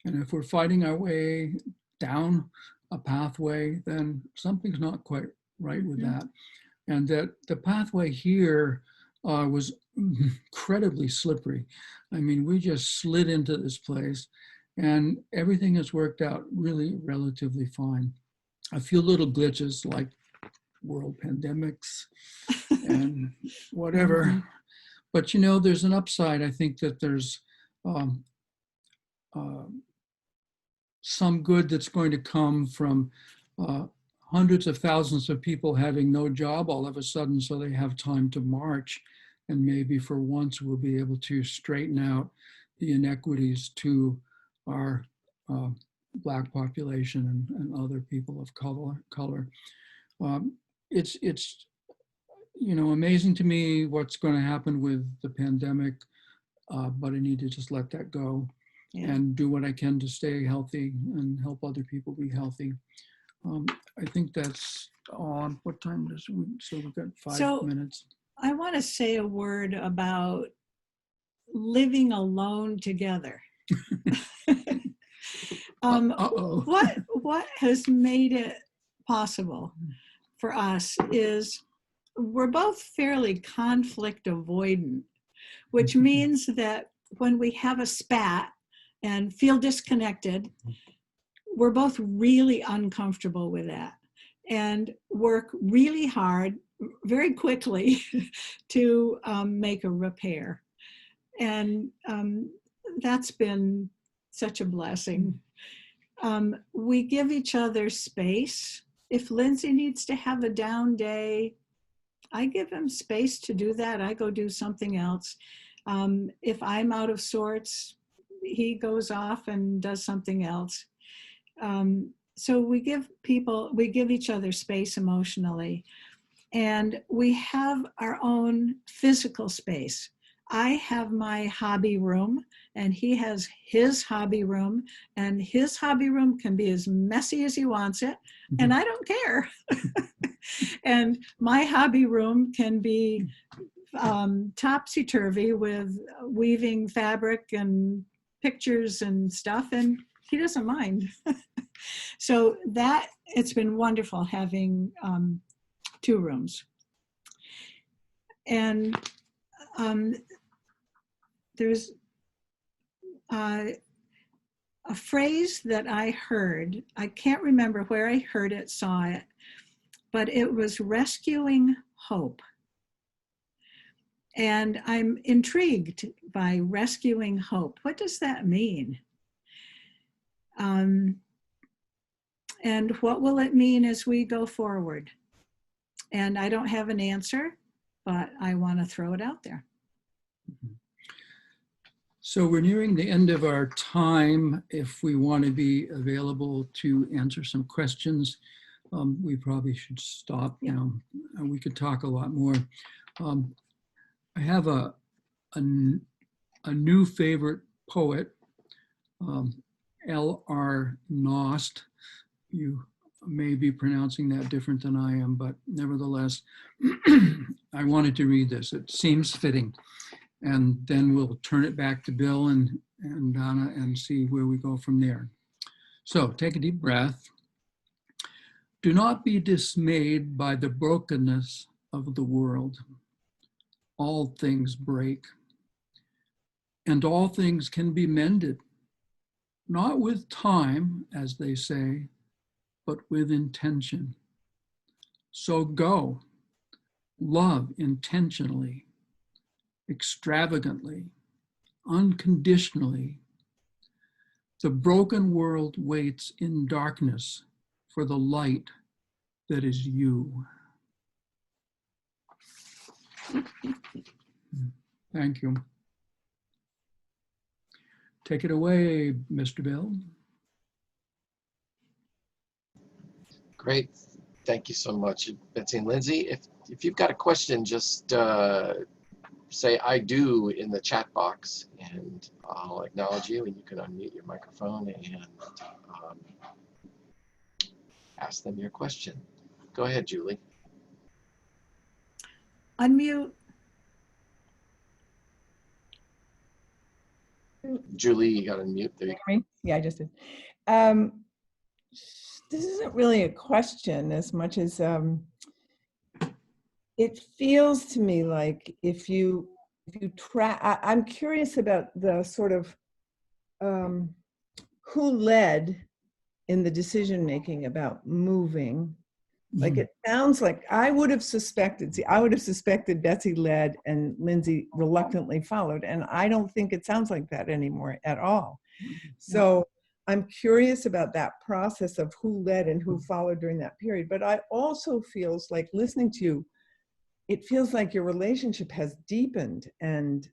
And if we're fighting our way down a pathway, then something's not quite right with that. And that the pathway here was incredibly slippery. I mean, we just slid into this place and everything has worked out really relatively fine. A few little glitches like world pandemics and whatever. But you know, there's an upside. I think that there's some good that's going to come from hundreds of thousands of people having no job all of a sudden, so they have time to march. And maybe for once we'll be able to straighten out the inequities to our Black population and other people of color. It's you know, amazing to me what's going to happen with the pandemic, but I need to just let that go and do what I can to stay healthy and help other people be healthy. I think that's on. What time does we? So we've got 5 minutes. I want to say a word about living alone together. What has made it possible for us is we're both fairly conflict avoidant, which means that when we have a spat and feel disconnected, we're both really uncomfortable with that and work really hard, very quickly to make a repair. And that's been such a blessing. We give each other space. If Lindsay needs to have a down day, I give him space to do that. I go do something else. If I'm out of sorts, he goes off and does something else. So we give each other space emotionally, and we have our own physical space. I have my hobby room and he has his hobby room, and his hobby room can be as messy as he wants it. And I don't care. And my hobby room can be topsy-turvy with weaving fabric and pictures and stuff, and he doesn't mind. So that, it's been wonderful having 2 rooms. And there's a phrase that I heard. I can't remember where I heard it, saw it, but it was rescuing hope. And I'm intrigued by rescuing hope. What does that mean? And what will it mean as we go forward? And I don't have an answer, but I want to throw it out there. So we're nearing the end of our time. If we want to be available to answer some questions, we probably should stop now. We could talk a lot more. I have a new favorite poet, L.R. Nost. You may be pronouncing that different than I am, but nevertheless, I wanted to read this. It seems fitting. And then we'll turn it back to Bill and Donna and see where we go from there. So take a deep breath. Do not be dismayed by the brokenness of the world. All things break, and all things can be mended, not with time, as they say, but with intention. So go, love intentionally, extravagantly, unconditionally. The broken world waits in darkness for the light that is you. Thank you. Take it away, Mr. Bill. Great. Thank you so much, Betsy and Lindsay. If you've got a question, just say "I do" in the chat box, and I'll acknowledge you, and you can unmute your microphone and um, ask them your question. Go ahead, Julie. Unmute. Julie, you got to unmute. There you go. Me? Yeah, I just did. This isn't really a question as much as it feels to me like if you track, I'm curious about the sort of who led in the decision making about moving. Like it sounds like I would have suspected. See, I would have suspected Betsy led and Lindsay reluctantly followed, and I don't think it sounds like that anymore at all. So I'm curious about that process of who led and who followed during that period. But I also feels like listening to you, it feels like your relationship has deepened, and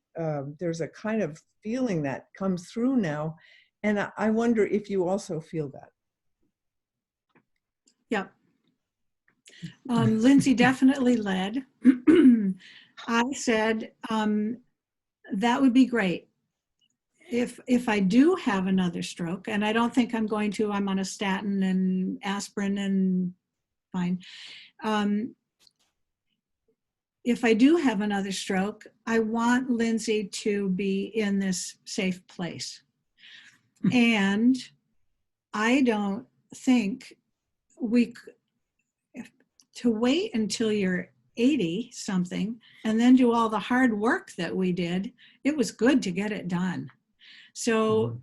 there's a kind of feeling that comes through now. And I wonder if you also feel that. Yep. Lindsay definitely led. I said, that would be great. If I do have another stroke, and I don't think I'm going to, I'm on a statin and aspirin and fine. If I do have another stroke, I want Lindsay to be in this safe place. And I don't think to wait until you're 80 something and then do all the hard work that we did, it was good to get it done. So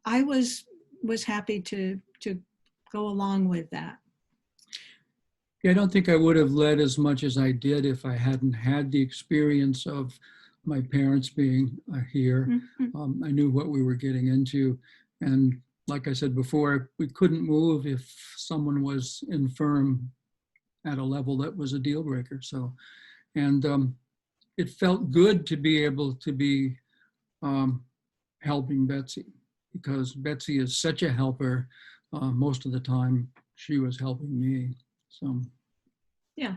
I was happy to go along with that. Yeah, I don't think I would have led as much as I did if I hadn't had the experience of my parents being here. I knew what we were getting into. And like I said before, we couldn't move if someone was infirm at a level that was a deal breaker. So, and it felt good to be able to be helping Betsy, because Betsy is such a helper. Most of the time she was helping me. So yeah,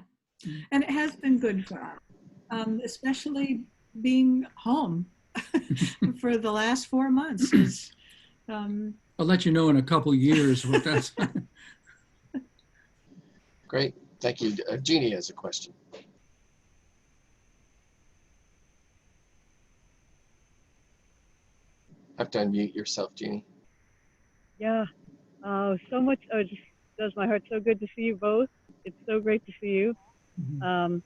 and it has been good for us, especially being home for the last 4 months. Is I'll let you know in a couple years what that's. Great, thank you. Jeannie has a question. Have to unmute yourself, Jeannie. Yeah, so much. It just does my heart so good to see you both. It's so great to see you. I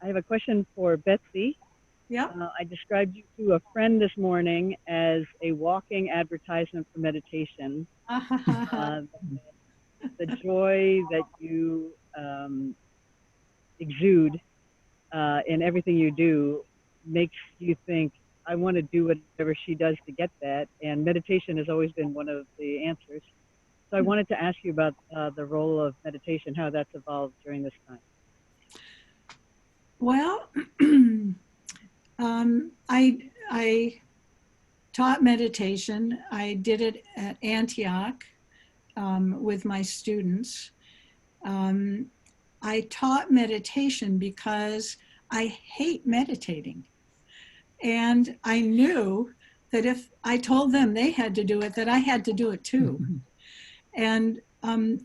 have a question for Betsy. yeah. I described you to a friend this morning as a walking advertisement for meditation. The joy that you exude in everything you do makes you think, I want to do whatever she does to get that. And meditation has always been one of the answers. So I wanted to ask you about the role of meditation, how that's evolved during this time. Well, I taught meditation. I did it at Antioch with my students. I taught meditation because I hate meditating. And I knew that if I told them they had to do it, that I had to do it too. And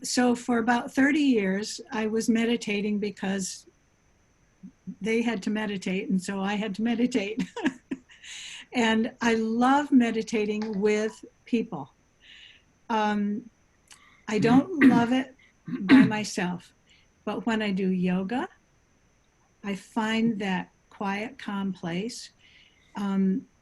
so for about 30 years, I was meditating because they had to meditate, and so I had to meditate. And I love meditating with people. I don't love it by myself, but when I do yoga, I find that quiet, calm place.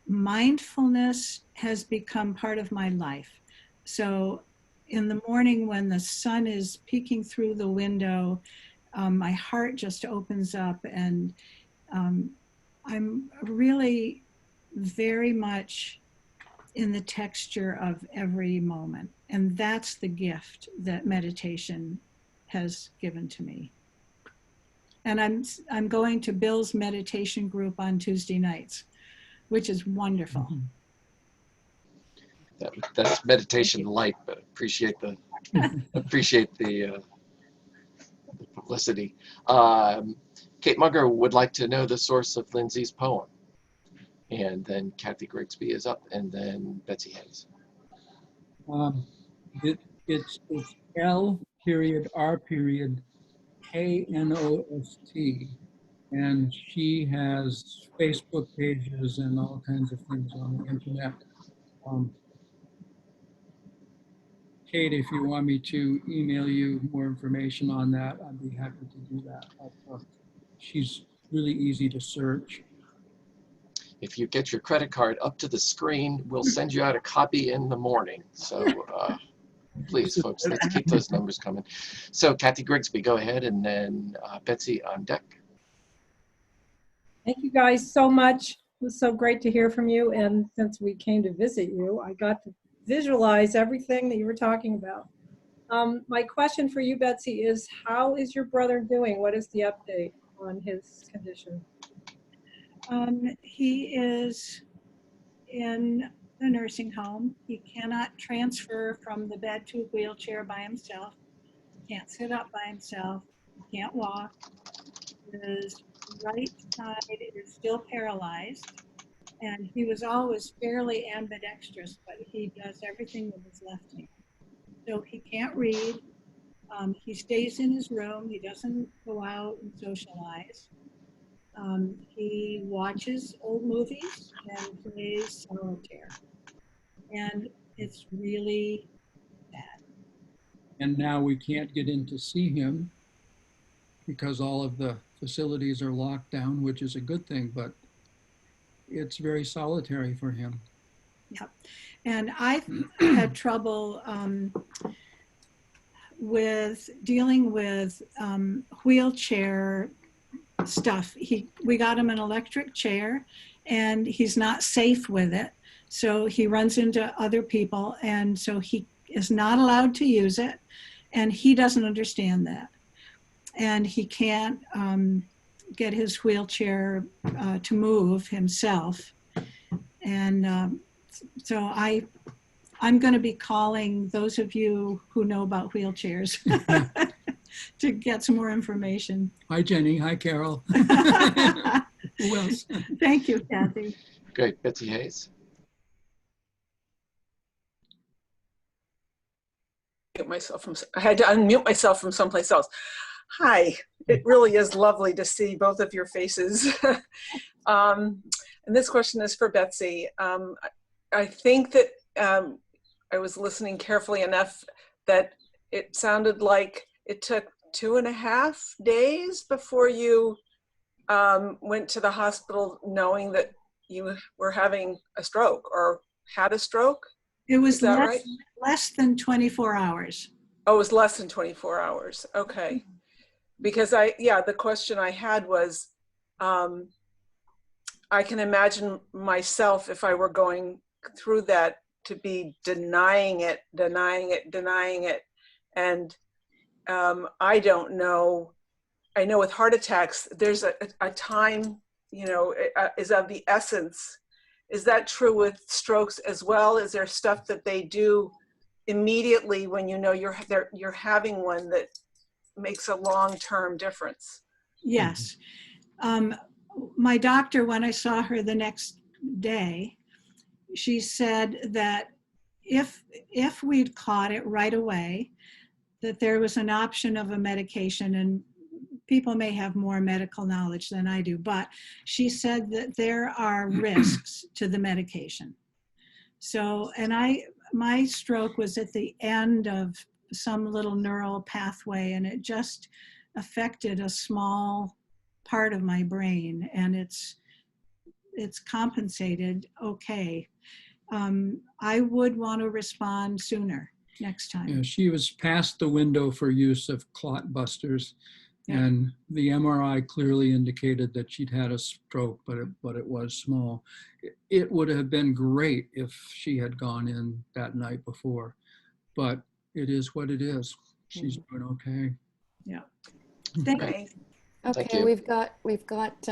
Mindfulness has become part of my life. So in the morning when the sun is peeking through the window, my heart just opens up, and I'm really very much in the texture of every moment. And that's the gift that meditation has given to me. And I'm going to Bill's meditation group on Tuesday nights, which is wonderful. That's meditation light, but appreciate the appreciate the publicity. Kate Munger would like to know the source of Lindsay's poem. And then Kathy Grigsby is up, and then Betsy Hayes. It's L period R period KNOST, and she has Facebook pages and all kinds of things on the internet. Kate, if you want me to email you more information on that, I'd be happy to do that. She's really easy to search. If you get your credit card up to the screen, we'll send you out a copy in the morning. So please, folks, let's keep those numbers coming. So Kathy Grigsby, go ahead, and then Betsy on deck. Thank you guys so much. It was so great to hear from you. And since we came to visit you, I got to visualize everything that you were talking about. My question for you, Betsy, is how is your brother doing? What is the update on his condition? He is in the nursing home. He cannot transfer from the bed to a wheelchair by himself. Can't sit up by himself. Can't walk. His right side is still paralyzed. And he was always fairly ambidextrous, but he does everything with his left hand. So he can't read. He stays in his room. He doesn't go out and socialize. He watches old movies and plays solitaire. And it's really bad. And now we can't get in to see him because all of the facilities are locked down, which is a good thing, but it's very solitary for him. Yep. And I've had trouble with dealing with wheelchair stuff. We got him an electric chair and he's not safe with it. So he runs into other people, and so he is not allowed to use it, and he doesn't understand that. And he can't get his wheelchair to move himself. And so I'm going to be calling those of you who know about wheelchairs to get some more information. Hi, Jenny. Hi, Carol. Who else? Thank you, Kathy. Great, Betsy Hayes. I had to unmute myself from someplace else. Hi, it really is lovely to see both of your faces. And this question is for Betsy. I think that I was listening carefully enough that it sounded like it took 2.5 days before you went to the hospital knowing that you were having a stroke or had a stroke. It was right? less than 24 hours. Oh, it was less than 24 hours. Okay. Because the question I had was, I can imagine myself if I were going through that to be denying it. And I don't know. I know with heart attacks, there's a time, is of the essence. Is that true with strokes as well? Is there stuff that they do immediately when you know you're having one that makes a long-term difference? Yes. My doctor, when I saw her the next day, she said that if we'd caught it right away, that there was an option of a medication, and people may have more medical knowledge than I do, but she said that there are risks to the medication. So, and my stroke was at the end of some little neural pathway, and it just affected a small part of my brain, and it's compensated okay. I would want to respond sooner next time. Yeah, she was past the window for use of clot busters. Yeah. And the MRI clearly indicated that she'd had a stroke, but it was small. It would have been great if she had gone in that night before, but it is what it is. She's doing okay. Yeah. Thank Okay, you. we've got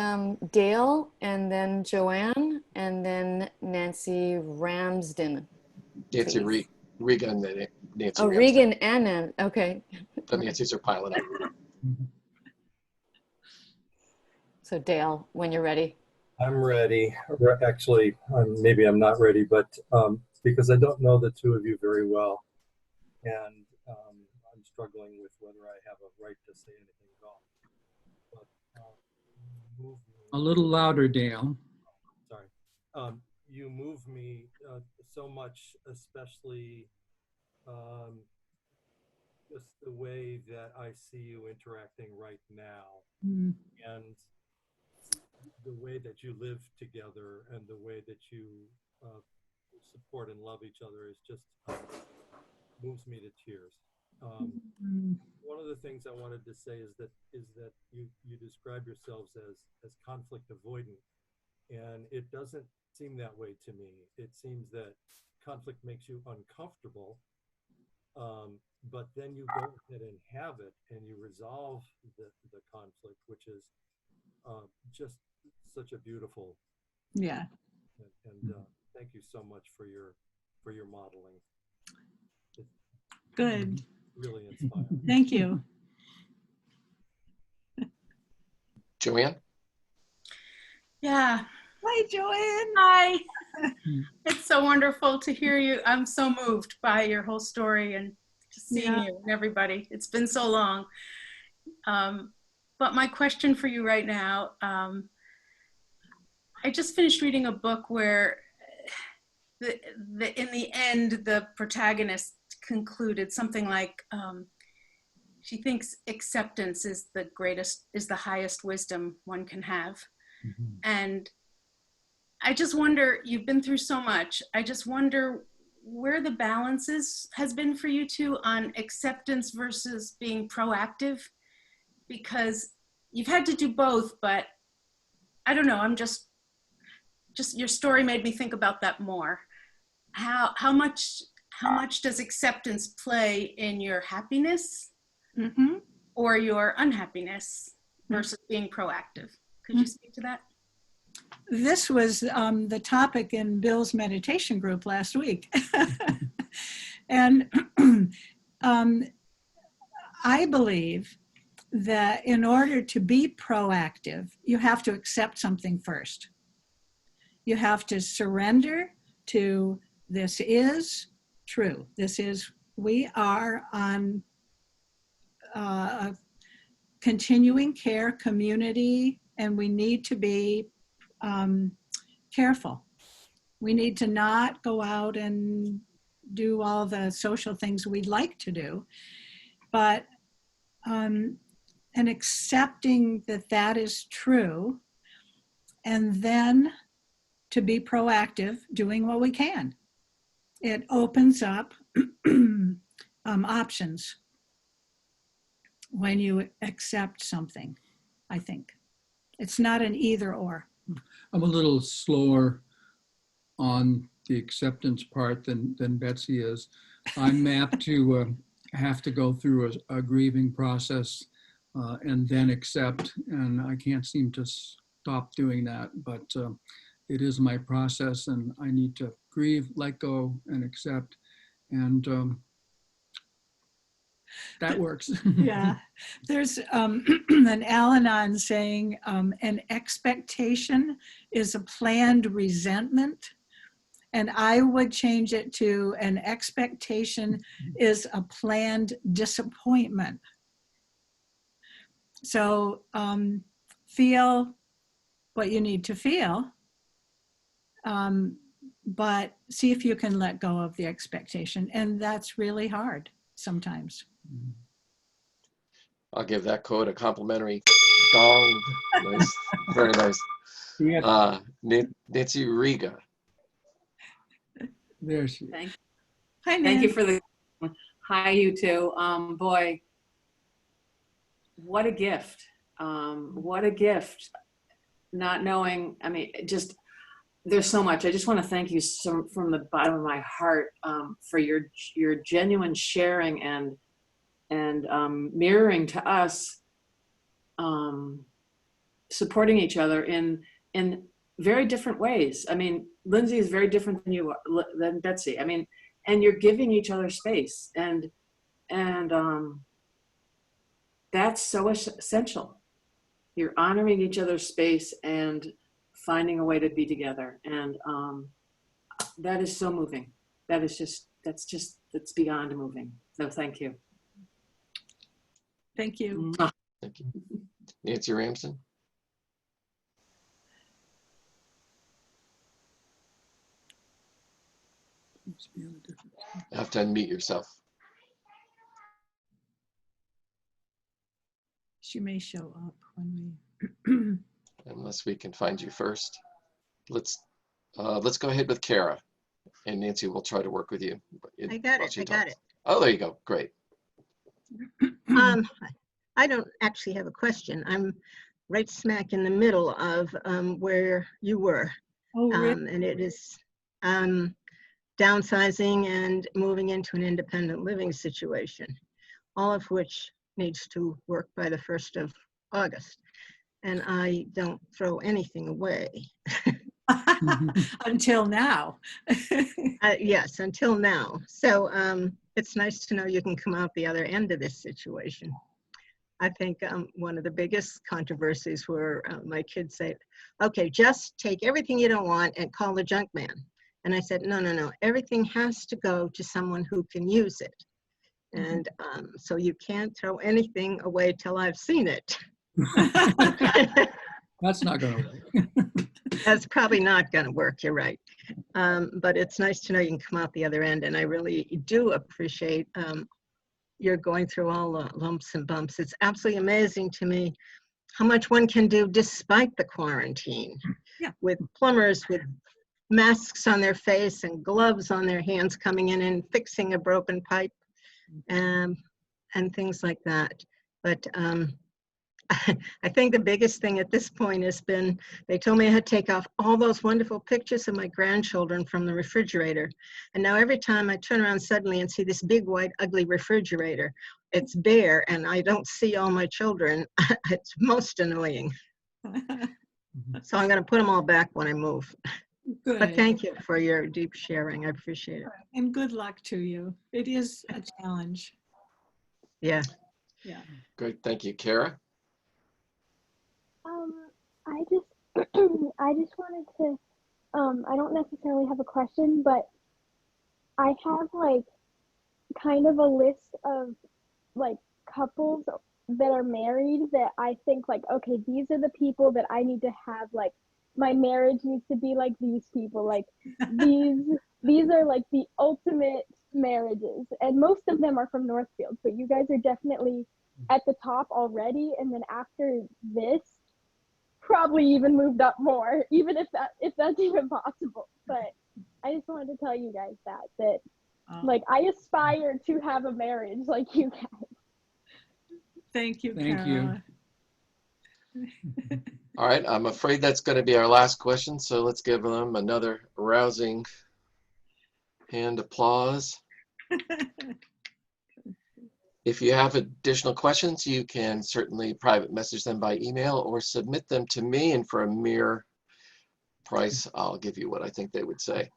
Dale, and then Joanne, and then Nancy Ramsden. Nancy Regan, Nancy Oh, Ramsden. Regan and Nan. Okay. The Nancy's are piling up. So Dale, when you're ready. I'm ready. Actually, maybe I'm not ready, but because I don't know the two of you very well, and I'm struggling with whether I have a right to say anything at all. But move me. A little louder, Dale. Sorry. You move me so much, especially just the way that I see you interacting right now, and the way that you live together, and the way that you support and love each other is just moves me to tears. One of the things I wanted to say is that you describe yourselves as conflict avoidant, and it doesn't seem that way to me. It seems that conflict makes you uncomfortable, but then you go ahead and have it, and you resolve the conflict, which is just such a beautiful. Yeah. And thank you so much for your modeling. It's Good. really inspiring. Thank you. Joanne? Yeah. Hi, Joanne. Hi. It's so wonderful to hear you. I'm so moved by your whole story and just seeing you and everybody. It's been so long. But my question for you right now, I just finished reading a book where in the end, the protagonist concluded something like, she thinks acceptance is the highest wisdom one can have. And I just wonder, you've been through so much. I just wonder where the balance has been for you two on acceptance versus being proactive, because you've had to do both, but I don't know, I'm just your story made me think about that more. How much does acceptance play in your happiness or your unhappiness versus being proactive? Could you speak to that? This was the topic in Bill's meditation group last week. And I believe that in order to be proactive, you have to accept something first. You have to surrender to this is true. We are on a continuing care community, and we need to be careful. We need to not go out and do all the social things we'd like to do, but and accepting that is true, and then to be proactive, doing what we can. It opens up options when you accept something, I think. It's not an either or. I'm a little slower on the acceptance part than Betsy is. I'm apt to have to go through a grieving process and then accept, and I can't seem to stop doing that, but it is my process, and I need to grieve, let go, and accept, and that works. Yeah, there's an Al-Anon saying, an expectation is a planned resentment. And I would change it to an expectation is a planned disappointment. So feel what you need to feel, but see if you can let go of the expectation. And that's really hard sometimes. I'll give that quote a complimentary dong. Nice. Very nice. Nancy Riga. There she is. Hi, Nan. Thank you for the, hi you two. Boy, what a gift. What a gift. Not knowing, I mean, just, there's so much. I just want to thank you from the bottom of my heart for your genuine sharing and mirroring to us, supporting each other in very different ways. I mean, Lindsay is very different than Betsy. I mean, and you're giving each other space, and that's so essential. you're honoring each other's space and finding a way to be together. And that is so moving. That's beyond moving. So thank you. Thank you. Mwah. Thank you. Nancy Ramsden? You have to unmute yourself. She may show up when we. Unless we can find you first. Let's go ahead with Kara, and Nancy will try to work with you. I got it. Oh, there you go. Great. I don't actually have a question. I'm right smack in the middle of where you were. Oh, really? And it is downsizing and moving into an independent living situation, all of which needs to work by the 1st of August. And I don't throw anything away. Until now. Yes, until now. So it's nice to know you can come out the other end of this situation. I think one of the biggest controversies where my kids say, okay, just take everything you don't want and call the junk man. And I said, no, everything has to go to someone who can use it. And so you can't throw anything away till I've seen it. That's not going to work. That's probably not going to work, you're right. But it's nice to know you can come out the other end. And I really do appreciate you're going through all the lumps and bumps. It's absolutely amazing to me how much one can do despite the quarantine. Yeah. With plumbers with masks on their face and gloves on their hands coming in and fixing a broken pipe and things like that. But I think the biggest thing at this point has been, they told me I had to take off all those wonderful pictures of my grandchildren from the refrigerator. And now every time I turn around suddenly and see this big, white, ugly refrigerator, it's bare and I don't see all my children. It's most annoying. So I'm going to put them all back when I move. Good. But thank you for your deep sharing. I appreciate it. And good luck to you. It is a challenge. Yeah. Yeah. Great. Thank you. Kara? I just wanted to, I don't necessarily have a question, but I have like kind of a list of like couples that are married that I think like, okay, these are the people that I need to have, like my marriage needs to be like these people, like these are like the ultimate marriages, and most of them are from Northfield, but you guys are definitely at the top already, and then after this probably even moved up more, even if that's even possible. But I just wanted to tell you guys that like I aspire to have a marriage like you guys. Thank you, Thank Kara. All right, I'm afraid that's going to be our last question, so let's give them another rousing hand applause. If you have additional questions, you can certainly private message them by email or submit them to me, and for a mere price, I'll give you what I think they would say.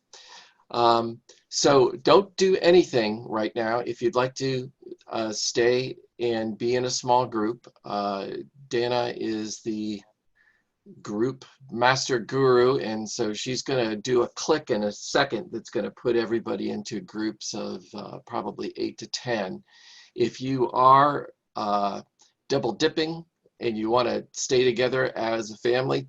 So don't do anything right now. If you'd like to stay and be in a small group, Dana is the group master guru, and so she's going to do a click in a second that's going to put everybody into groups of probably 8 to 10. If you are double dipping and you want to stay together as a family,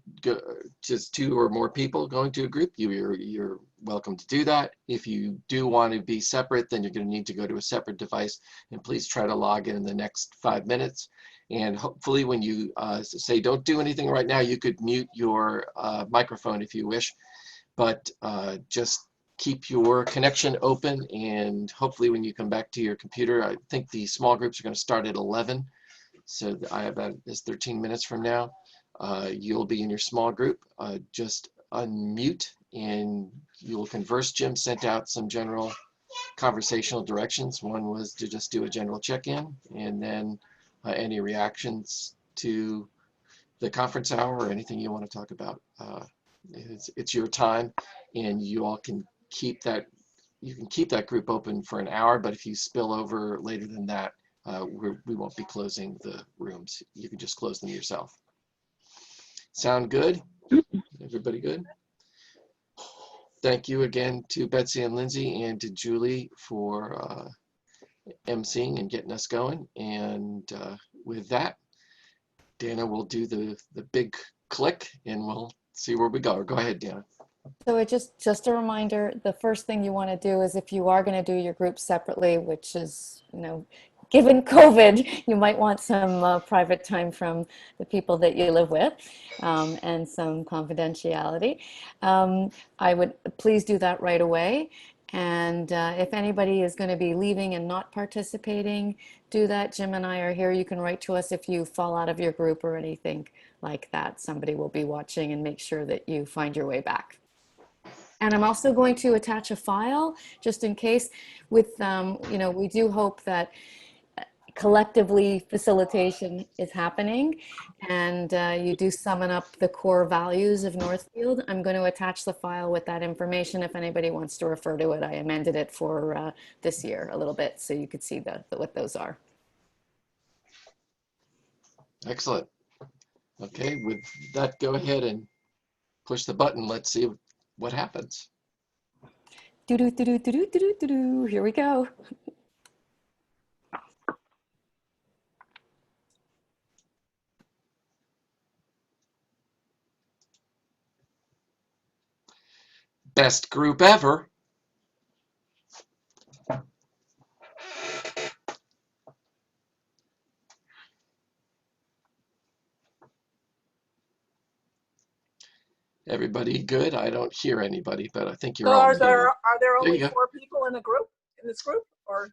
just 2 or more people going to a group, you're welcome to do that. If you do want to be separate, then you're going to need to go to a separate device, and please try to log in the next 5 minutes. And hopefully when you say don't do anything right now, you could mute your microphone if you wish, but just keep your connection open, and hopefully when you come back to your computer, I think the small groups are going to start at 11. So I have about 13 minutes from now. You'll be in your small group. Just unmute and you'll converse. Jim sent out some general conversational directions. One was to just do a general check-in, and then any reactions to the conference hour or anything you want to talk about. It's your time, and you all can keep that. You can keep that group open for an hour, but if you spill over later than that, we won't be closing the rooms. You can just close them yourself. Sound good? Everybody good? Thank you again to Betsy and Lindsay and to Julie for emceeing and getting us going. And with that, Dana will do the big click and we'll see where we go. Go ahead, Dana. So it just a reminder, the first thing you want to do is if you are going to do your group separately, which is, given COVID, you might want some private time from the people that you live with and some confidentiality. I would please do that right away. And if anybody is going to be leaving and not participating, do that. Jim and I are here. You can write to us if you fall out of your group or anything like that. Somebody will be watching and make sure that you find your way back. And I'm also going to attach a file just in case with, we do hope that collectively facilitation is happening and you do summon up the core values of Northfield. I'm going to attach the file with that information if anybody wants to refer to it. I amended it for this year a little bit so you could see what those are. Excellent. Okay, with that, go ahead and push the button. Let's see what happens. Here we go. Best group ever. Everybody good? I don't hear anybody, but I think you're So all are muted. there There only you go. 4 people in this group, or?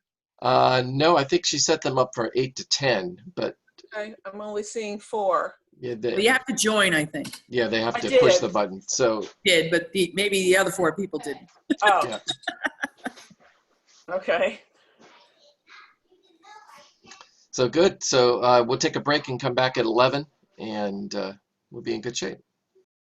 No, I think she set them up for 8 to 10, but I'm only seeing 4. yeah, Well, you have to join, I think. yeah, they have I to push did. the button. So Did, but maybe the other 4 people didn't. Oh, yeah. okay. So good. So we'll take a break and come back at 11 and we'll be in good shape.